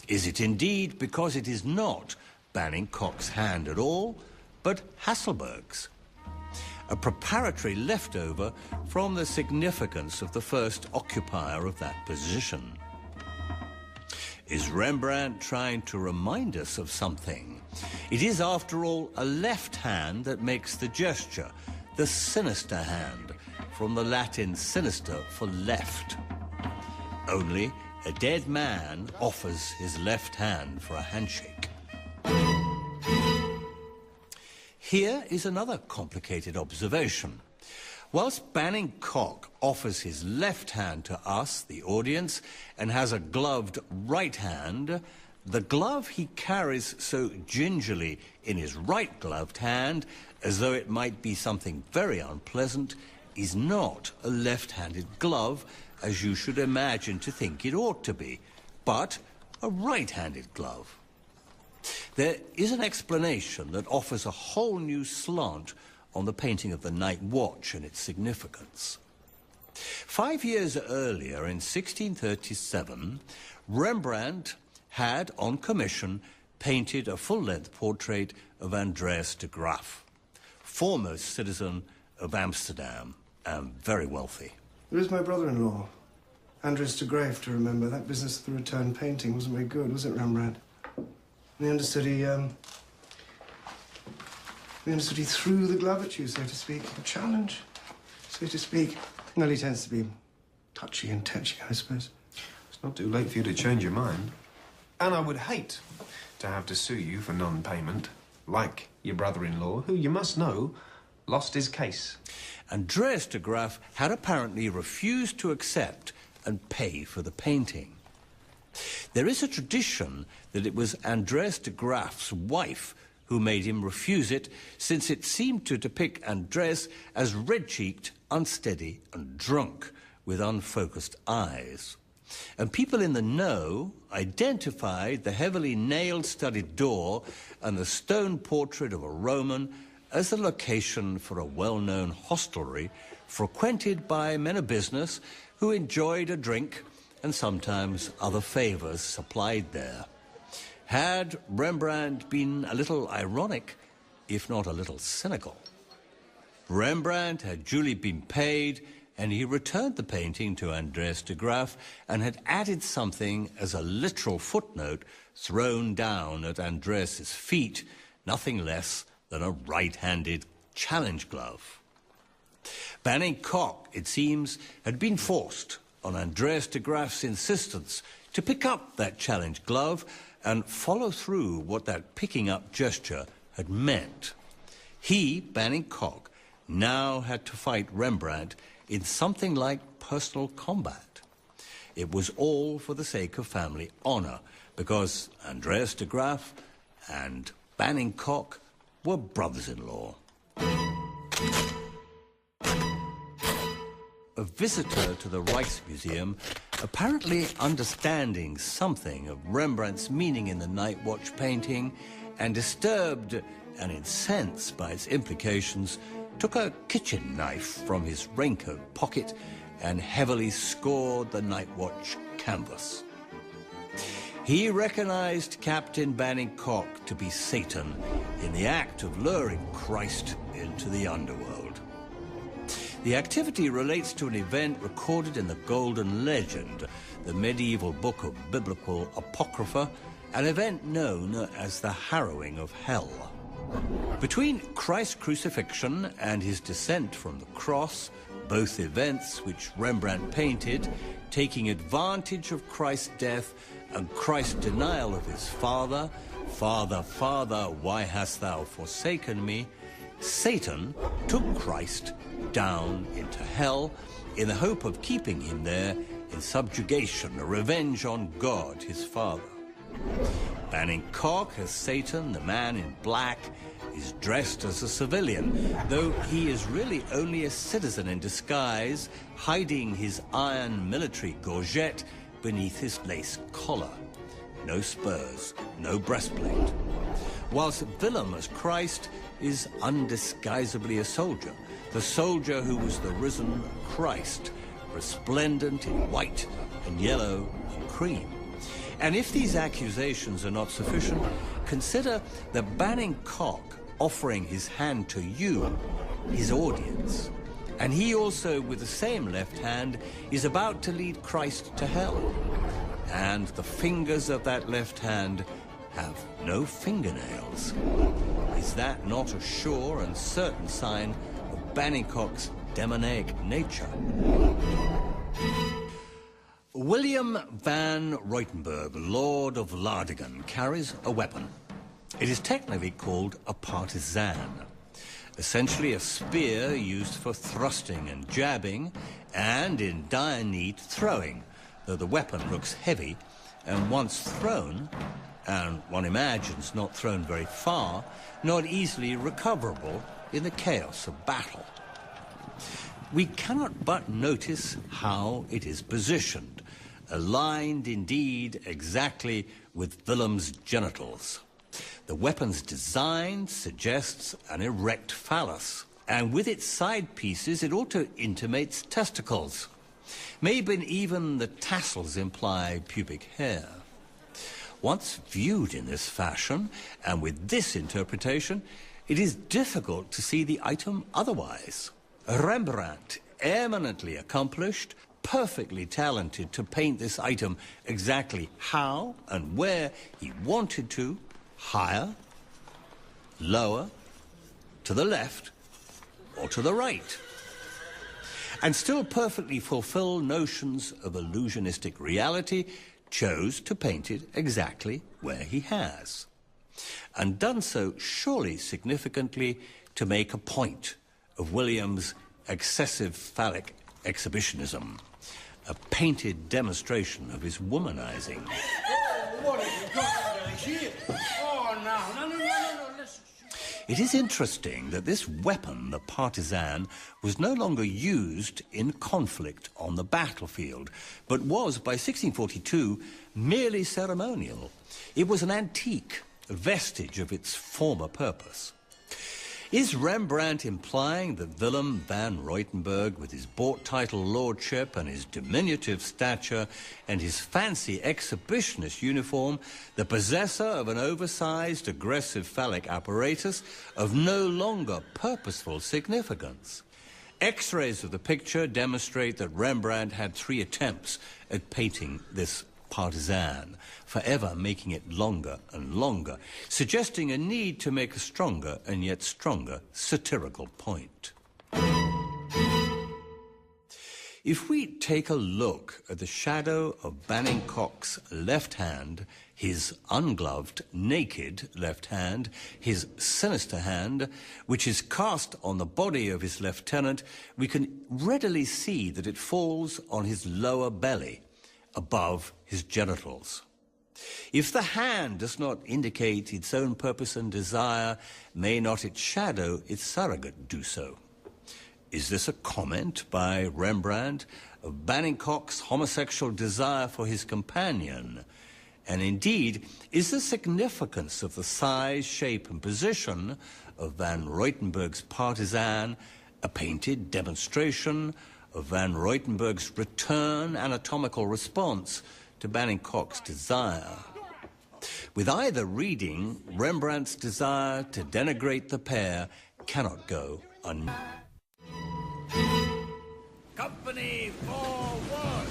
Is it indeed because it is not Banning Cocq's hand at all, but Hasselberg's? A preparatory leftover from the significance of the first occupier of that position. Is Rembrandt trying to remind us of something? It is, after all, a left hand that makes the gesture, the sinister hand, from the Latin sinister for left. Only a dead man offers his left hand for a handshake. Here is another complicated observation. Whilst Banning Cocq offers his left hand to us, the audience, and has a gloved right hand, the glove he carries so gingerly in his right gloved hand, as though it might be something very unpleasant, is not a left-handed glove, as you should imagine to think it ought to be, but a right-handed glove. There is an explanation that offers a whole new slant on the painting of the Nightwatch and its significance. 5 years earlier, in 1637, Rembrandt had, on commission, painted a full-length portrait of Andreas de Graaf, foremost citizen of Amsterdam and very wealthy. There is my brother-in-law, Andreas de Graaf, to remember. That business of the return painting wasn't very good, was it, Rembrandt? We understood he threw the glove at you, so to speak. A challenge, so to speak. Well, he tends to be touchy and tetchy, I suppose. It's not too late for you to change your mind. And I would hate to have to sue you for non-payment, like your brother-in-law, who, you must know, lost his case. Andreas de Graaf had apparently refused to accept and pay for the painting. There is a tradition that it was Andreas de Graaf's wife who made him refuse it, since it seemed to depict Andreas as red-cheeked, unsteady and drunk, with unfocused eyes. And people in the know identified the heavily nail-studded door and the stone portrait of a Roman as the location for a well-known hostelry frequented by men of business who enjoyed a drink and sometimes other favours supplied there. Had Rembrandt been a little ironic, if not a little cynical? Rembrandt had duly been paid, and he returned the painting to Andreas de Graaf and had added something as a literal footnote thrown down at Andreas's feet, nothing less than a right-handed challenge glove. Banning Cocq, it seems, had been forced, on Andreas de Graaf's insistence, to pick up that challenge glove and follow through what that picking up gesture had meant. He, Banning Cocke, now had to fight Rembrandt in something like personal combat. It was all for the sake of family honour, because Andreas de Graaf and Banning Cocke were brothers-in-law. A visitor to the Rijksmuseum, apparently understanding something of Rembrandt's meaning in the Nightwatch painting and disturbed and incensed by its implications, took a kitchen knife from his raincoat pocket and heavily scored the Nightwatch canvas. He recognized Captain Banning Cocke to be Satan in the act of luring Christ into the underworld. The activity relates to an event recorded in the Golden Legend, the medieval book of biblical apocrypha, an event known as the harrowing of hell. Between Christ's crucifixion and his descent from the cross, both events which Rembrandt painted, taking advantage of Christ's death and Christ's denial of his Father, "Father, Father, why hast thou forsaken me?" Satan took Christ down into hell in the hope of keeping him there in subjugation, a revenge on God, his Father. Banning Cocke as Satan, the man in black, is dressed as a civilian, though he is really only a citizen in disguise, hiding his iron military gorget beneath his lace collar. No spurs, no breastplate. Whilst Willem as Christ is undisguisably a soldier, the soldier who was the risen Christ, resplendent in white and yellow and cream. And if these accusations are not sufficient, consider that Banning Cocke offering his hand to you, his audience. And he also, with the same left hand, is about to lead Christ to hell. And the fingers of that left hand have no fingernails. Is that not a sure and certain sign of Banning Cocke's demoniac nature? William van Ruytenberg, Lord of Lardingen, carries a weapon. It is technically called a partisan, essentially a spear used for thrusting and jabbing, and in dire need throwing, though the weapon looks heavy, and once thrown, and one imagines not thrown very far, not easily recoverable in the chaos of battle. We cannot but notice how it is positioned, aligned indeed exactly with Willem's genitals. The weapon's design suggests an erect phallus, and with its side pieces it also intimates testicles. Maybe even the tassels imply pubic hair. Once viewed in this fashion, and with this interpretation, it is difficult to see the item otherwise. Rembrandt, eminently accomplished, perfectly talented to paint this item exactly how and where he wanted to, higher, lower, to the left, or to the right, and still perfectly fulfill notions of illusionistic reality, chose to paint it exactly where he has, and done so surely significantly to make a point of William's excessive phallic exhibitionism, a painted demonstration of his womanizing. What have you got here? Oh, no, listen. It is interesting that this weapon, the partisan, was no longer used in conflict on the battlefield, but was, by 1642, merely ceremonial. It was an antique, a vestige of its former purpose. Is Rembrandt implying that Willem van Ruytenberg, with his bought title lordship and his diminutive stature and his fancy exhibitionist uniform, the possessor of an oversized, aggressive phallic apparatus of no longer purposeful significance? X-rays of the picture demonstrate that Rembrandt had 3 attempts at painting this partisan, forever making it longer and longer, suggesting a need to make a stronger and yet stronger satirical point. If we take a look at the shadow of Banning Cock's left hand, his ungloved, naked left hand, his sinister hand, which is cast on the body of his lieutenant, we can readily see that it falls on his lower belly, above his genitals. If the hand does not indicate its own purpose and desire, may not its shadow, its surrogate, do so? Is this a comment by Rembrandt of Banning Cock's homosexual desire for his companion? And indeed, is the significance of the size, shape, and position of Van Ruytenberg's partisan a painted demonstration of Van Ruytenberg's return anatomical response to Banning Cock's desire? With either reading, Rembrandt's desire to denigrate the pair cannot go unnoticed. Company forward!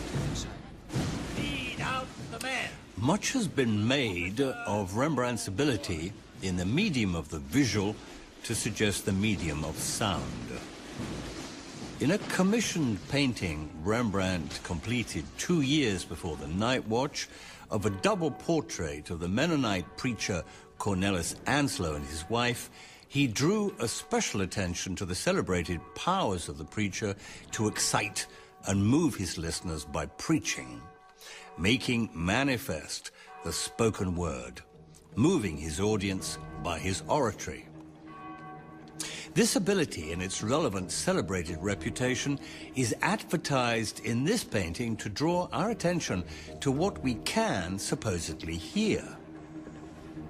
Lead out the men! Much has been made of Rembrandt's ability in the medium of the visual to suggest the medium of sound. In a commissioned painting Rembrandt completed 2 years before the Nightwatch of a double portrait of the Mennonite preacher Cornelis Anslo and his wife, he drew a special attention to the celebrated powers of the preacher to excite and move his listeners by preaching, making manifest the spoken word, moving his audience by his oratory. This ability and its relevant celebrated reputation is advertised in this painting to draw our attention to what we can supposedly hear.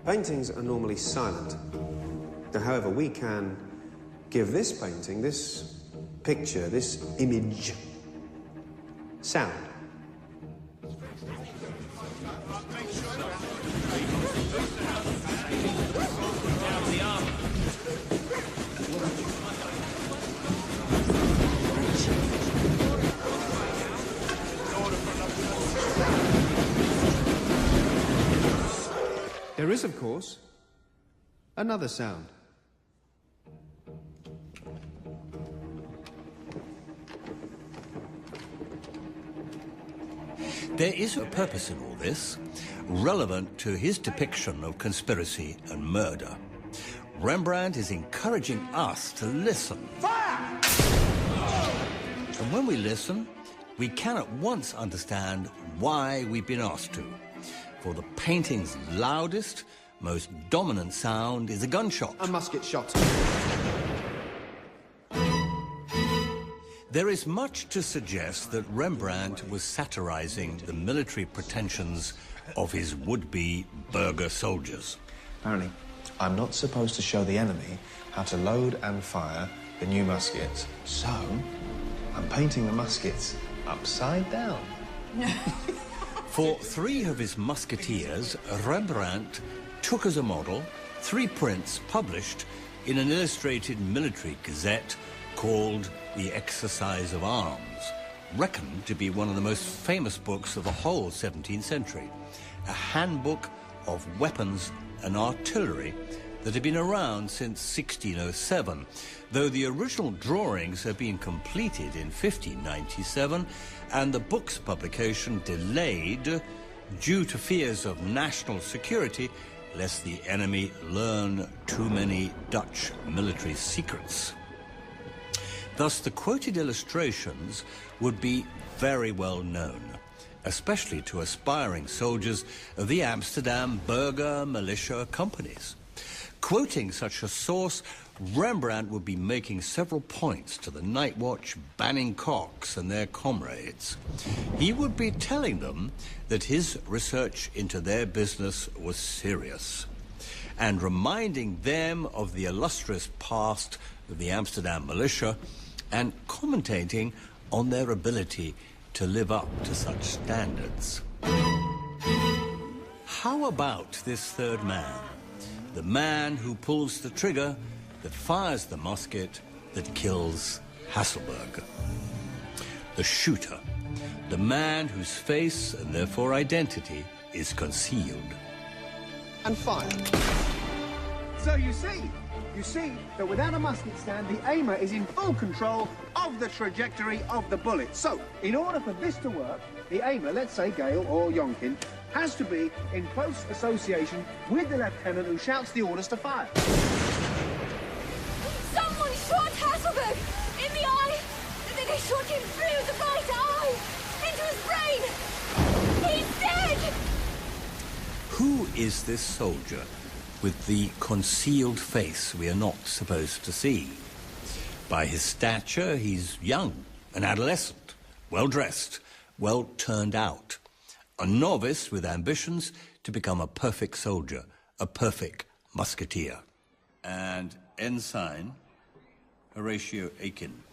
Paintings are normally silent. However, we can give this painting, this picture, this image, sound. There is, of course, another sound. There is a purpose in all this, relevant to his depiction of conspiracy and murder. Rembrandt is encouraging us to listen. Fire! And when we listen, we can at once understand why we've been asked to. For the painting's loudest, most dominant sound is a gunshot. A musket shot. There is much to suggest that Rembrandt was satirizing the military pretensions of his would-be burgher soldiers. Apparently, I'm not supposed to show the enemy how to load and fire the new muskets. So, I'm painting the muskets upside down. For 3 of his musketeers, Rembrandt took as a model 3 prints published in an illustrated military gazette called The Exercise of Arms, reckoned to be one of the most famous books of the whole 17th century, a handbook of weapons and artillery that had been around since 1607, though the original drawings had been completed in 1597 and the book's publication delayed due to fears of national security lest the enemy learn too many Dutch military secrets. Thus, the quoted illustrations would be very well known, especially to aspiring soldiers of the Amsterdam burgher militia companies. Quoting such a source, Rembrandt would be making several points to the Nightwatch Banning Cocks and their comrades. He would be telling them that his research into their business was serious, and reminding them of the illustrious past of the Amsterdam militia, and commentating on their ability to live up to such standards. How about this third man? The man who pulls the trigger that fires the musket that kills Hasselberg. The shooter. The man whose face, and therefore identity, is concealed. And fire. So you see, You see that without a musket stand, the aimer is in full control of the trajectory of the bullet. So, in order for this to work, the aimer, let's say Gale or Yonkin, has to be in close association with the lieutenant who shouts the orders to fire. Someone shot Hasselberg in the eye. They shot him through the right eye, into his brain. He's dead! Who is this soldier with the concealed face we are not supposed to see? By his stature, he's young, an adolescent, well-dressed, well-turned out, a novice with ambitions to become a perfect soldier, a perfect musketeer. And Ensign Horatio Aiken.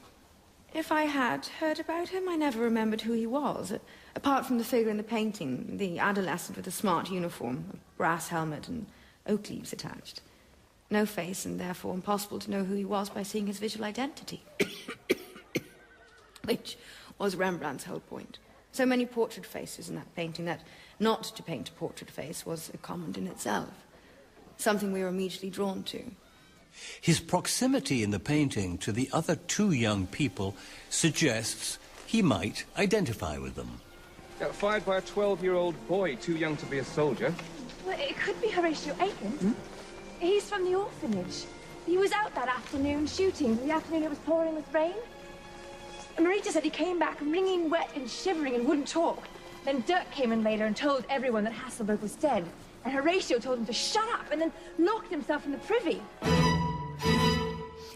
If I had heard about him, I never remembered who he was. Apart from the figure in the painting, the adolescent with a smart uniform, a brass helmet and oak leaves attached. No face, and therefore impossible to know who he was by seeing his visual identity. Which was Rembrandt's whole point. So many portrait faces in that painting that not to paint a portrait face was a comment in itself. Something we were immediately drawn to. His proximity in the painting to the other two young people suggests he might identify with them. Fired by a 12-year-old boy too young to be a soldier. Well, it could be Horatio Aiken. He's from the orphanage. He was out that afternoon shooting, the afternoon it was pouring with rain. And Marita said he came back wringing wet and shivering and wouldn't talk. Then Dirk came in later and told everyone that Hasselberg was dead. And Horatio told him to shut up and then locked himself in the privy.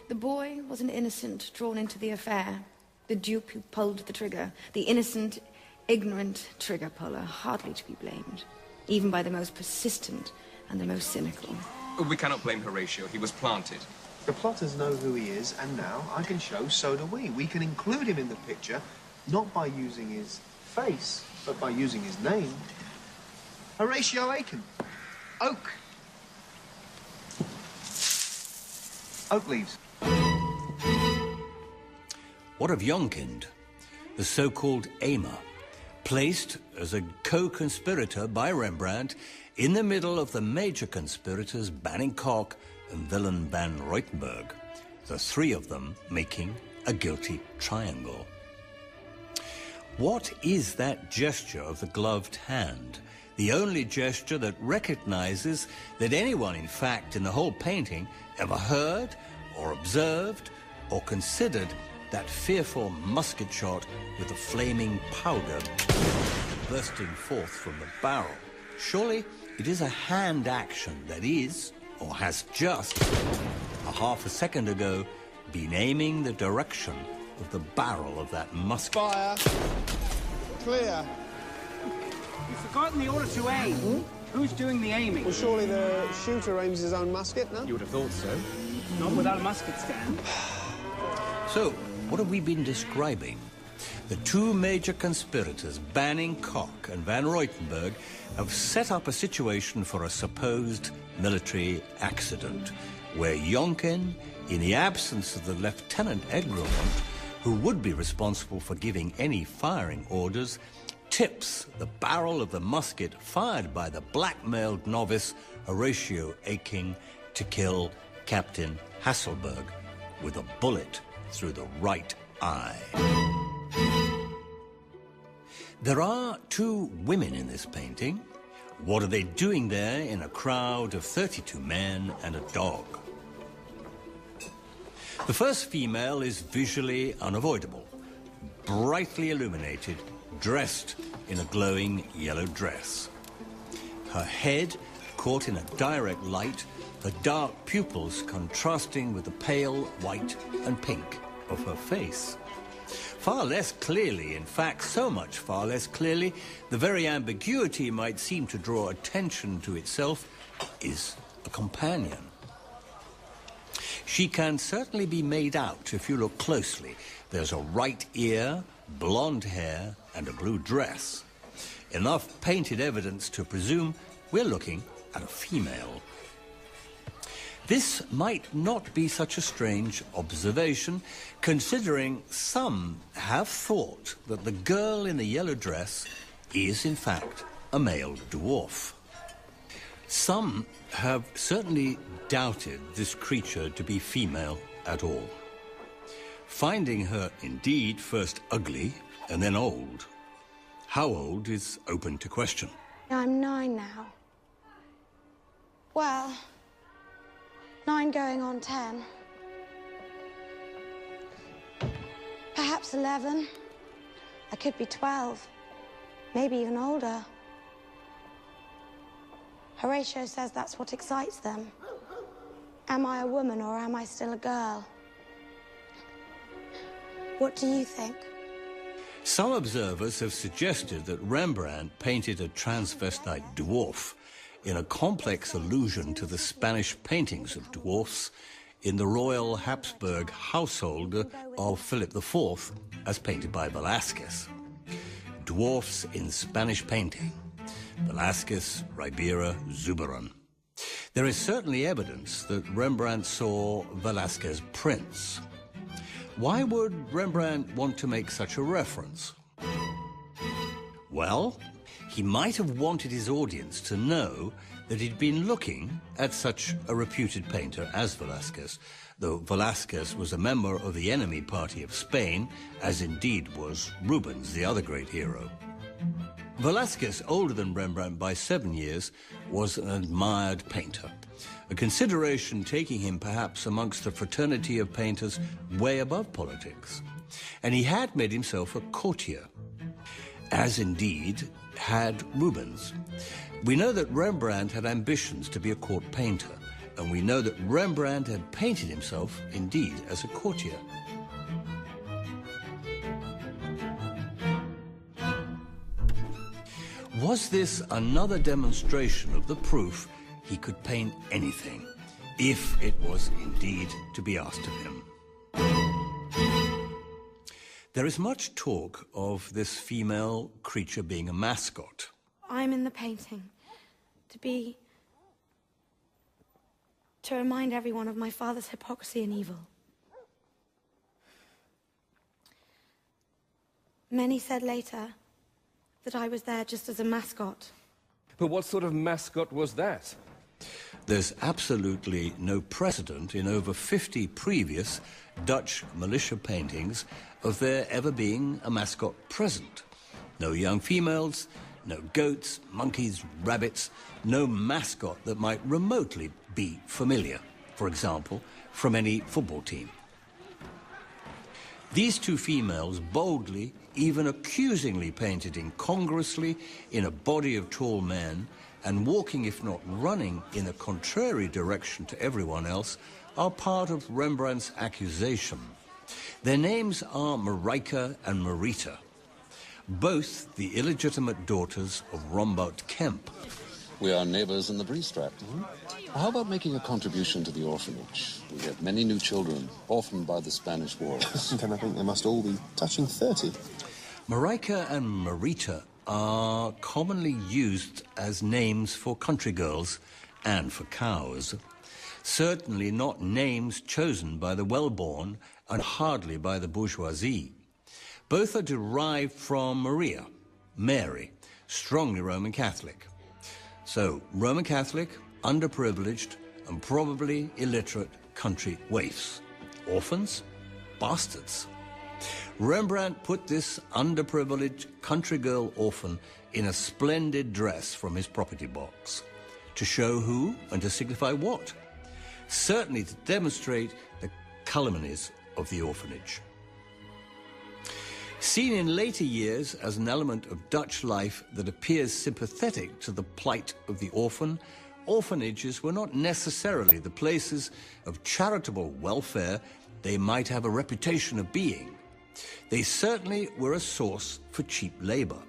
The boy was an innocent drawn into the affair. The dupe who pulled the trigger. The innocent, ignorant trigger puller, hardly to be blamed. Even by the most persistent and the most cynical. We cannot blame Horatio. He was planted. The plotters know who he is, and now I can show so do we. We can include him in the picture, not by using his face, but by using his name. Horatio Aiken. Oak. Oak leaves. What of Yonkind, the so-called aimer, placed as a co-conspirator by Rembrandt in the middle of the major conspirators Banning Koch and Willem van Ruytenberg, the three of them making a guilty triangle? What is that gesture of the gloved hand? The only gesture that recognizes that anyone, in fact, in the whole painting ever heard or observed or considered that fearful musket shot with the flaming powder bursting forth from the barrel. Surely it is a hand action that is, or has just, a half a second ago, been aiming the direction of the barrel of that musket. Fire. Clear. You've forgotten the order to aim. Who's doing the aiming? Well, surely the shooter aims his own musket, no? You would have thought so. Not without a musket stand. So, what have we been describing? The two major conspirators, Banning Koch and van Ruytenberg, have set up a situation for a supposed military accident, where Yonkin, in the absence of the Lieutenant Egremont, who would be responsible for giving any firing orders, tips the barrel of the musket fired by the blackmailed novice Horatio Aiken to kill Captain Hasselberg with a bullet through the right eye. There are two women in this painting. What are they doing there in a crowd of 32 men and a dog? The first female is visually unavoidable, brightly illuminated, dressed in a glowing yellow dress. Her head caught in a direct light, her dark pupils contrasting with the pale white and pink of her face. Far less clearly, in fact, so much far less clearly, the very ambiguity might seem to draw attention to itself, is a companion. She can certainly be made out if you look closely. There's a right ear, blonde hair, and a blue dress. Enough painted evidence to presume we're looking at a female. This might not be such a strange observation, considering some have thought that the girl in the yellow dress is, in fact, a male dwarf. Some have certainly doubted this creature to be female at all, finding her indeed first ugly and then old. How old is open to question. I'm 9 now. Well, 9 going on 10. Perhaps 11. I could be 12. Maybe even older. Horatio says that's what excites them. Am I a woman or am I still a girl? What do you think? Some observers have suggested that Rembrandt painted a transvestite dwarf in a complex allusion to the Spanish paintings of dwarfs in the royal Habsburg household of Philip IV, as painted by Velázquez. Dwarfs in Spanish painting. Velázquez, Ribera, Zurbarán. There is certainly evidence that Rembrandt saw Velázquez prints. Why would Rembrandt want to make such a reference? Well, he might have wanted his audience to know that he'd been looking at such a reputed painter as Velázquez, though Velázquez was a member of the enemy party of Spain, as indeed was Rubens, the other great hero. Velázquez, older than Rembrandt by 7 years, was an admired painter, a consideration taking him perhaps amongst the fraternity of painters way above politics. And he had made himself a courtier, as indeed had Rubens. We know that Rembrandt had ambitions to be a court painter, and we know that Rembrandt had painted himself, indeed, as a courtier. Was this another demonstration of the proof he could paint anything, if it was indeed to be asked of him? There is much talk of this female creature being a mascot. I'm in the painting to remind everyone of my father's hypocrisy and evil. Many said later that I was there just as a mascot. But what sort of mascot was that? There's absolutely no precedent in over 50 previous Dutch militia paintings of there ever being a mascot present. No young females, no goats, monkeys, rabbits, no mascot that might remotely be familiar, for example, from any football team. These two females boldly, even accusingly painted incongruously in a body of tall men and walking, if not running, in a contrary direction to everyone else, are part of Rembrandt's accusation. Their names are Marijke and Marita, both the illegitimate daughters of Rombout Kemp. We are neighbours in the Breestraat. How about making a contribution to the orphanage? We have many new children, orphaned by the Spanish wars. Then I think they must all be touching 30. Marijke and Marita are commonly used as names for country girls and for cows. Certainly not names chosen by the well-born and hardly by the bourgeoisie. Both are derived from Maria, Mary, strongly Roman Catholic. So, Roman Catholic, underprivileged, and probably illiterate country waifs. Orphans? Bastards. Rembrandt put this underprivileged country girl orphan in a splendid dress from his property box. To show who and to signify what? Certainly to demonstrate the calumnies of the orphanage. Seen in later years as an element of Dutch life that appears sympathetic to the plight of the orphan, orphanages were not necessarily the places of charitable welfare they might have a reputation of being. They certainly were a source for cheap labor,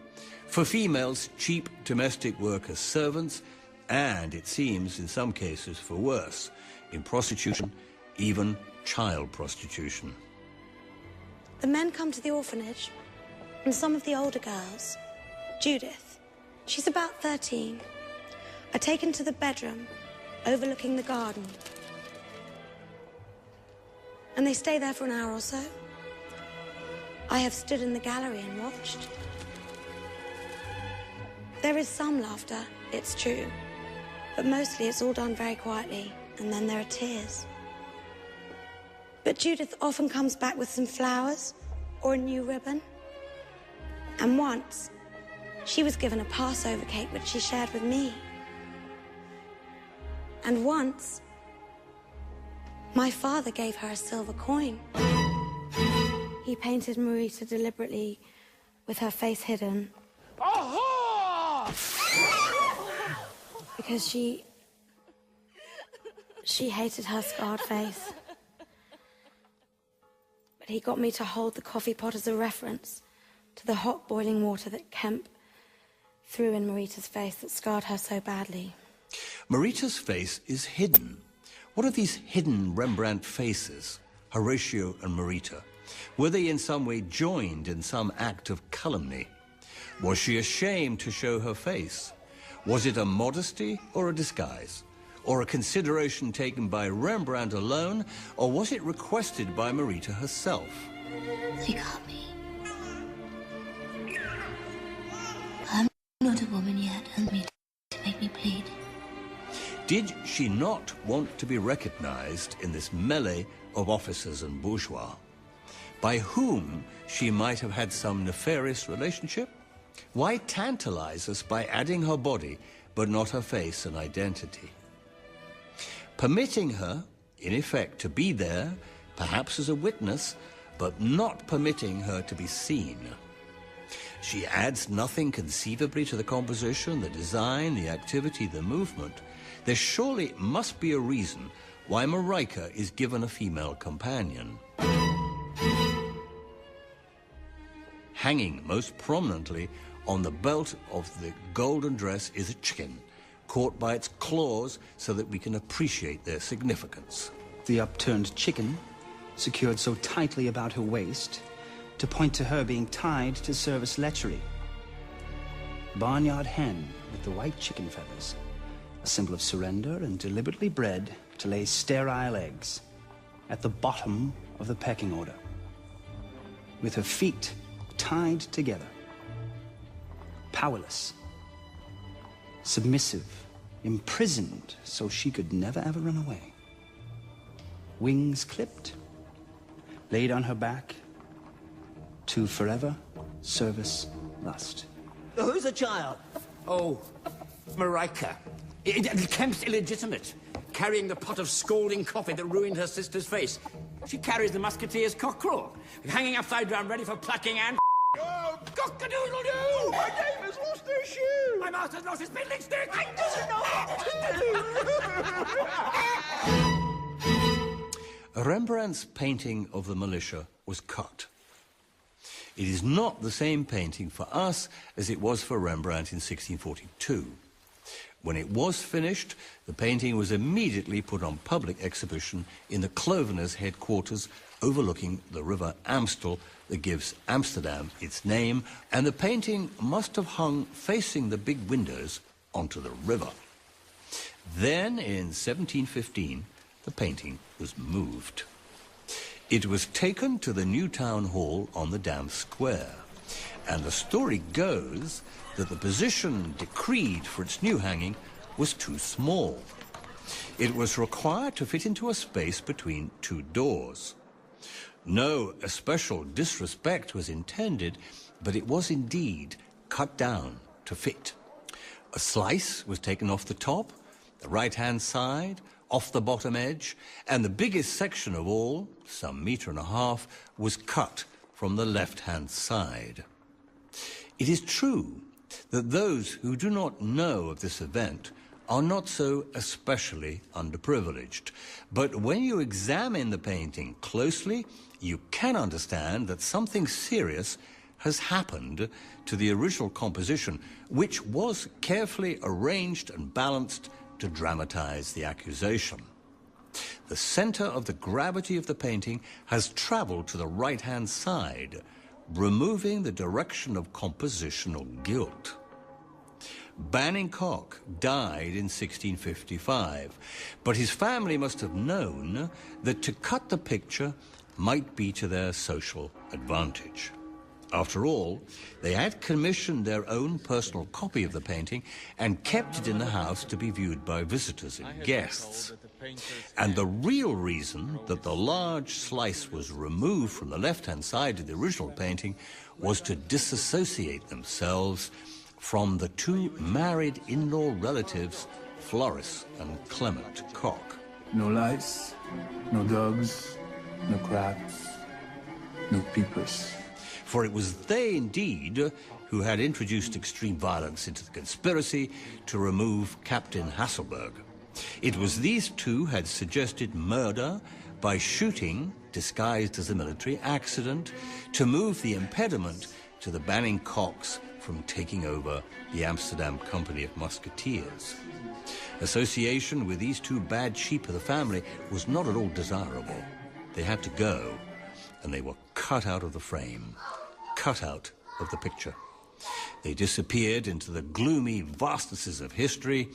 for females, cheap domestic work as servants, and, it seems, in some cases for worse, in prostitution, even child prostitution. The men come to the orphanage, and some of the older girls, Judith, she's about 13, are taken to the bedroom overlooking the garden. And they stay there for an hour or so. I have stood in the gallery and watched. There is some laughter, it's true. But mostly it's all done very quietly, and then there are tears. But Judith often comes back with some flowers or a new ribbon. And once, she was given a Passover cake which she shared with me. And once, my father gave her a silver coin. He painted Marita deliberately with her face hidden. Because she hated her scarred face. But he got me to hold the coffee pot as a reference to the hot boiling water that Kemp threw in Marita's face that scarred her so badly. Marita's face is hidden. What are these hidden Rembrandt faces, Horatio and Marita? Were they in some way joined in some act of calumny? Was she ashamed to show her face? Was it a modesty or a disguise? Or a consideration taken by Rembrandt alone? Or was it requested by Marita herself? They got me. I'm not a woman yet, and me to make me plead. Did she not want to be recognized in this melee of officers and bourgeois, by whom she might have had some nefarious relationship? Why tantalize us by adding her body, but not her face and identity? Permitting her, in effect, to be there, perhaps as a witness, but not permitting her to be seen. She adds nothing conceivably to the composition, the design, the activity, the movement. There surely must be a reason why Marika is given a female companion. Hanging most prominently on the belt of the golden dress is a chicken, caught by its claws so that we can appreciate their significance. The upturned chicken, secured so tightly about her waist, to point to her being tied to service lechery. Barnyard hen with the white chicken feathers, a symbol of surrender and deliberately bred to lay sterile eggs at the bottom of the pecking order. With her feet tied together, powerless, submissive, imprisoned so she could never ever run away. Wings clipped, laid on her back, to forever service lust. Who's the child? Oh, Marika. Kemp's illegitimate, carrying the pot of scalding coffee that ruined her sister's face. She carries the musketeer's cockerel, hanging upside down, ready for plucking and... Oh, cock-a-doodle-doo! My neighbour's lost her shoe! My master's lost his fiddling stick! I doesn't know how to! Rembrandt's painting of the militia was cut. It is not the same painting for us as it was for Rembrandt in 1642. When it was finished, the painting was immediately put on public exhibition in the Cloveners' headquarters overlooking the river Amstel that gives Amsterdam its name, and the painting must have hung facing the big windows onto the river. Then, in 1715, the painting was moved. It was taken to the new town hall on the Dam Square, and the story goes that the position decreed for its new hanging was too small. It was required to fit into a space between two doors. No especial disrespect was intended, but it was indeed cut down to fit. A slice was taken off the top, the right-hand side, off the bottom edge, and the biggest section of all, some metre and a half, was cut from the left-hand side. It is true that those who do not know of this event are not so especially underprivileged, but when you examine the painting closely, you can understand that something serious has happened to the original composition, which was carefully arranged and balanced to dramatize the accusation. The center of the gravity of the painting has traveled to the right-hand side, removing the direction of compositional guilt. Banning-Cock died in 1655, but his family must have known that to cut the picture might be to their social advantage. After all, they had commissioned their own personal copy of the painting and kept it in the house to be viewed by visitors and guests. And the real reason that the large slice was removed from the left-hand side of the original painting was to disassociate themselves from the two married in-law relatives, Floris and Clement Koch. No lice, no dogs, no crabs, no peepers. For it was they, indeed, who had introduced extreme violence into the conspiracy to remove Captain Hasselberg. It was these two had suggested murder by shooting, disguised as a military accident, to move the impediment to the Banning Kochs from taking over the Amsterdam Company of Musketeers. Association with these two bad sheep of the family was not at all desirable. They had to go, and they were cut out of the frame, cut out of the picture. They disappeared into the gloomy vastnesses of history.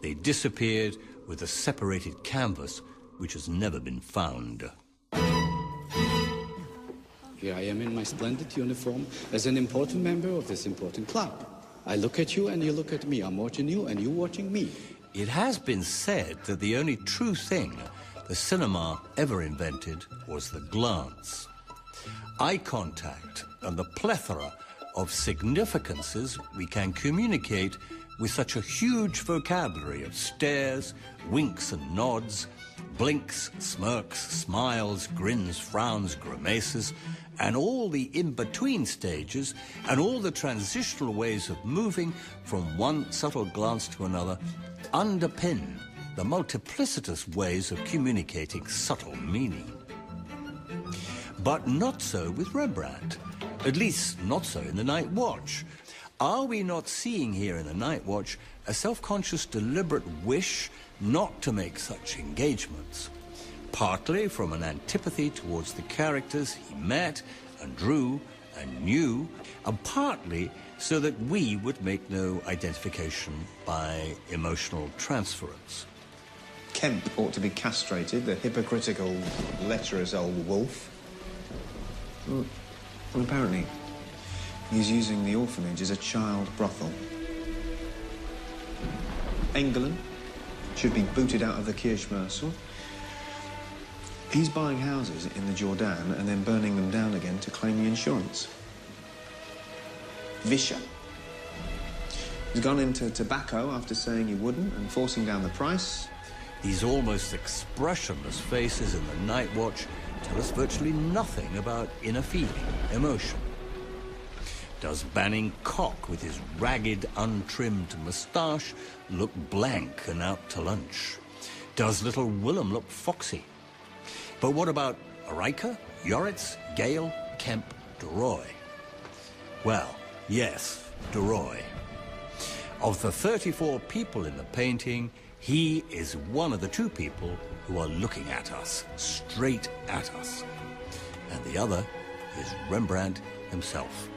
They disappeared with a separated canvas which has never been found. Here I am in my splendid uniform as an important member of this important club. I look at you and you look at me. I'm watching you and you're watching me. It has been said that the only true thing the cinema ever invented was the glance. Eye contact and the plethora of significances we can communicate with such a huge vocabulary of stares, winks and nods, blinks, smirks, smiles, grins, frowns, grimaces, and all the in-between stages and all the transitional ways of moving from one subtle glance to another underpin the multiplicitous ways of communicating subtle meaning. But not so with Rembrandt, at least not so in the Nightwatch. Are we not seeing here in the Nightwatch a self-conscious, deliberate wish not to make such engagements? Partly from an antipathy towards the characters he met and drew and knew, and partly so that we would make no identification by emotional transference. Kemp ought to be castrated, the hypocritical, lecherous old wolf. Well, apparently, he's using the orphanage as a child brothel. Engelen should be booted out of the Kirchmörsel. He's buying houses in the Jordan and then burning them down again to claim the insurance. Vischer. He's gone into tobacco after saying he wouldn't and forcing down the price. These almost expressionless faces in the Nightwatch tell us virtually nothing about inner feeling, emotion. Does Banning Koch, with his ragged, untrimmed moustache, look blank and out to lunch? Does little Willem look foxy? But what about Riker, Joritz, Gale, Kemp, de Roy? Well, yes, de Roy. Of the 34 people in the painting, he is one of the two people who are looking at us, straight at us. And the other is Rembrandt himself.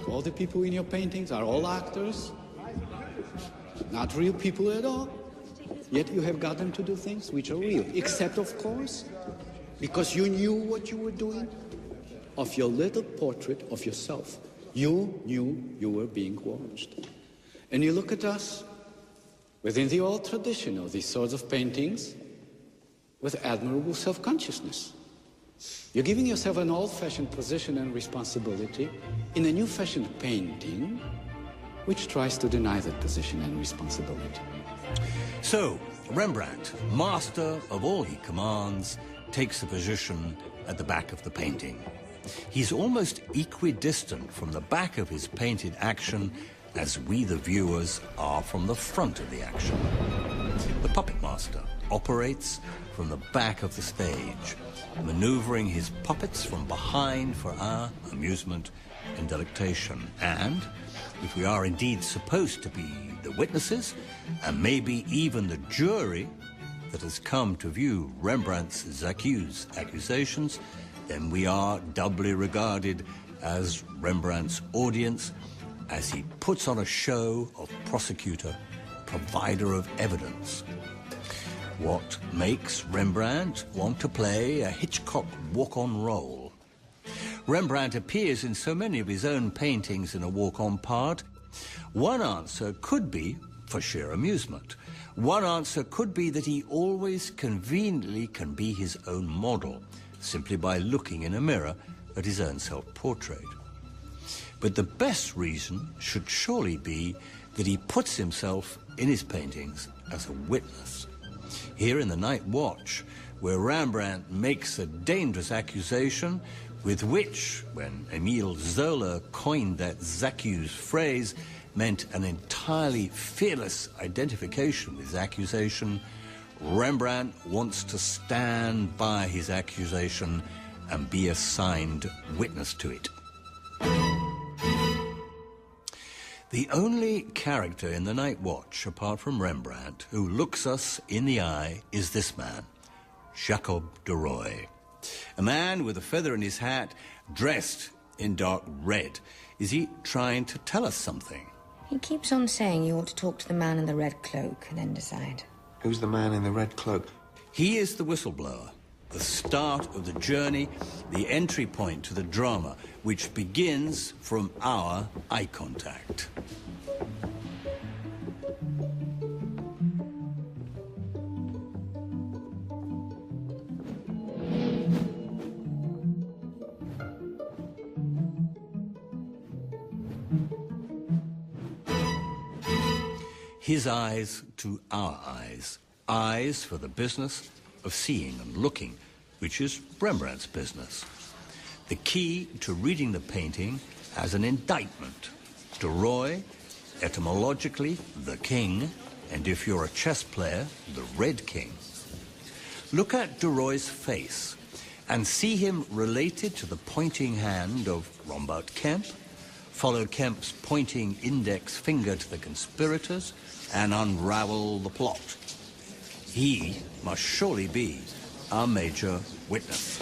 All the people in your paintings are all actors, not real people at all. Yet you have got them to do things which are real, except, of course, because you knew what you were doing. Of your little portrait of yourself, you knew you were being watched. And you look at us within the old tradition of these sorts of paintings with admirable self-consciousness. You're giving yourself an old-fashioned position and responsibility in a new-fashioned painting which tries to deny that position and responsibility. So, Rembrandt, master of all he commands, takes a position at the back of the painting. He's almost equidistant from the back of his painted action as we, the viewers, are from the front of the action. The puppet master operates from the back of the stage, maneuvering his puppets from behind for our amusement and delectation. And, if we are indeed supposed to be the witnesses, and maybe even the jury that has come to view Rembrandt's J'accuse accusations, then we are doubly regarded as Rembrandt's audience as he puts on a show of prosecutor, provider of evidence. What makes Rembrandt want to play a Hitchcock walk-on role? Rembrandt appears in so many of his own paintings in a walk-on part. One answer could be for sheer amusement. One answer could be that he always conveniently can be his own model, simply by looking in a mirror at his own self-portrait. But the best reason should surely be that he puts himself in his paintings as a witness. Here in the Nightwatch, where Rembrandt makes a dangerous accusation with which, when Émile Zola coined that J'accuse phrase, meant an entirely fearless identification with his accusation, Rembrandt wants to stand by his accusation and be a signed witness to it. The only character in the Nightwatch, apart from Rembrandt, who looks us in the eye is this man, Jacob de Roy. A man with a feather in his hat, dressed in dark red. Is he trying to tell us something? He keeps on saying you ought to talk to the man in the red cloak and then decide. Who's the man in the red cloak? He is the whistleblower, the start of the journey, the entry point to the drama, which begins from our eye contact. His eyes to our eyes. Eyes for the business of seeing and looking, which is Rembrandt's business. The key to reading the painting as an indictment. De Roy, etymologically, the king, and if you're a chess player, the Red King. Look at de Roy's face and see him related to the pointing hand of Rembrandt Kemp. Follow Kemp's pointing index finger to the conspirators and unravel the plot. He must surely be our major witness.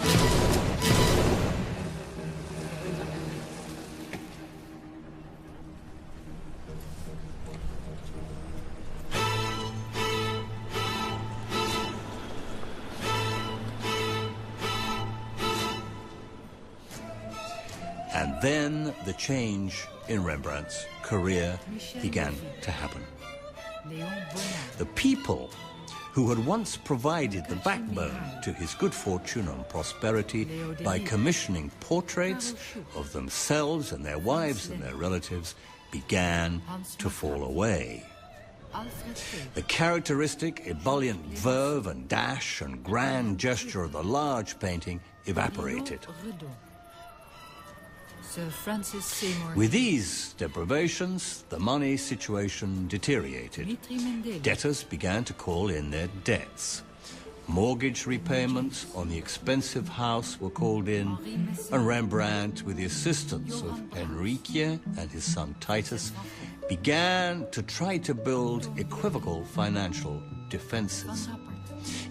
And then the change in Rembrandt's career began to happen. The people who had once provided the backbone to his good fortune and prosperity by commissioning portraits of themselves and their wives and their relatives began to fall away. The characteristic ebullient verve and dash and grand gesture of the large painting evaporated. With these deprivations, the money situation deteriorated. Debtors began to call in their debts. Mortgage repayments on the expensive house were called in, and Rembrandt, with the assistance of Henrique and his son Titus, began to try to build equivocal financial defenses.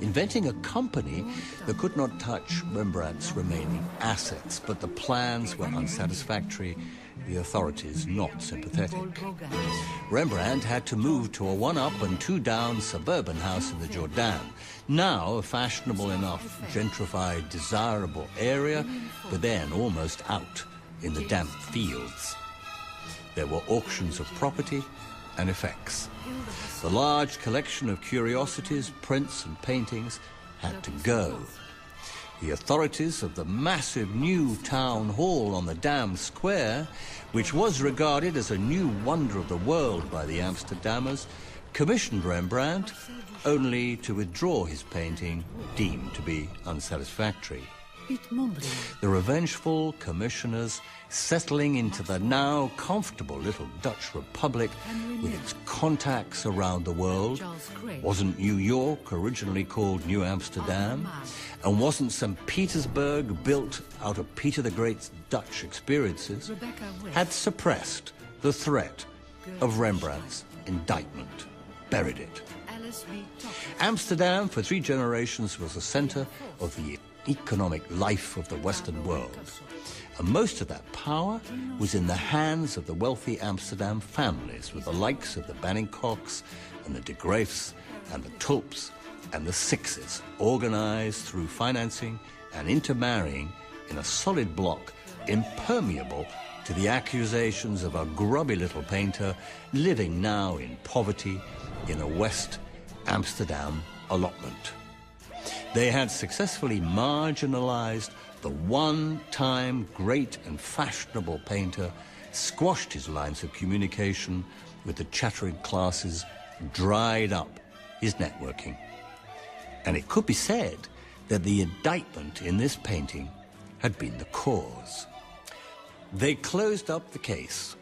Inventing a company that could not touch Rembrandt's remaining assets, but the plans were unsatisfactory, the authorities not sympathetic. Rembrandt had to move to a one-up and two-down suburban house in the Jordan, now a fashionable enough, gentrified, desirable area, but then almost out in the damp fields. There were auctions of property and effects. The large collection of curiosities, prints and paintings had to go. The authorities of the massive new town hall on the Dam Square, which was regarded as a new wonder of the world by the Amsterdammers, commissioned Rembrandt only to withdraw his painting deemed to be unsatisfactory. The revengeful commissioners, settling into the now comfortable little Dutch Republic with its contacts around the world. Wasn't New York originally called New Amsterdam? And wasn't St. Petersburg built out of Peter the Great's Dutch experiences? Had suppressed the threat of Rembrandt's indictment, buried it. Amsterdam, for 3 generations, was the center of the economic life of the Western world. And most of that power was in the hands of the wealthy Amsterdam families, with the likes of the Banningcocks and the de Graeffs and the Tulps and the Sixes, organized through financing and intermarrying in a solid block impermeable to the accusations of a grubby little painter living now in poverty in a West Amsterdam allotment. They had successfully marginalized the one-time great and fashionable painter, squashed his lines of communication with the chattering classes, dried up his networking. And it could be said that the indictment in this painting had been the cause. They closed up the case.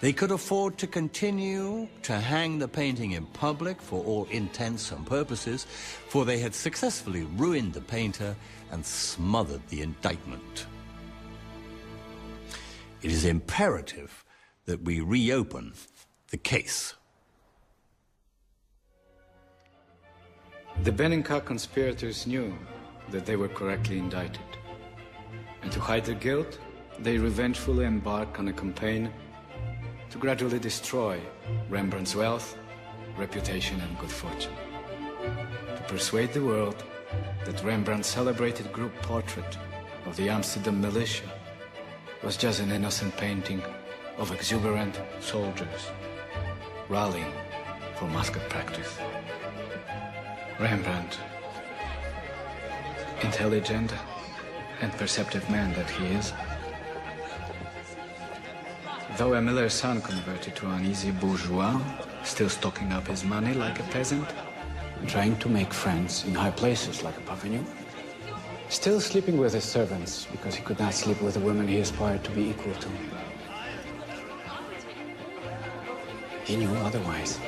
They could afford to continue to hang the painting in public for all intents and purposes, for they had successfully ruined the painter and smothered the indictment. It is imperative that we reopen the case. The Bennington conspirators knew that they were correctly indicted. And to hide their guilt, they revengefully embarked on a campaign to gradually destroy Rembrandt's wealth, reputation, and good fortune. To persuade the world that Rembrandt's celebrated group portrait of the Amsterdam militia was just an innocent painting of exuberant soldiers rallying for musket practice. Rembrandt, intelligent and perceptive man that he is, though a miller's son converted to an easy bourgeois, still stocking up his money like a peasant, trying to make friends in high places like a parvenu, still sleeping with his servants because he could not sleep with a woman he aspired to be equal to. He knew otherwise.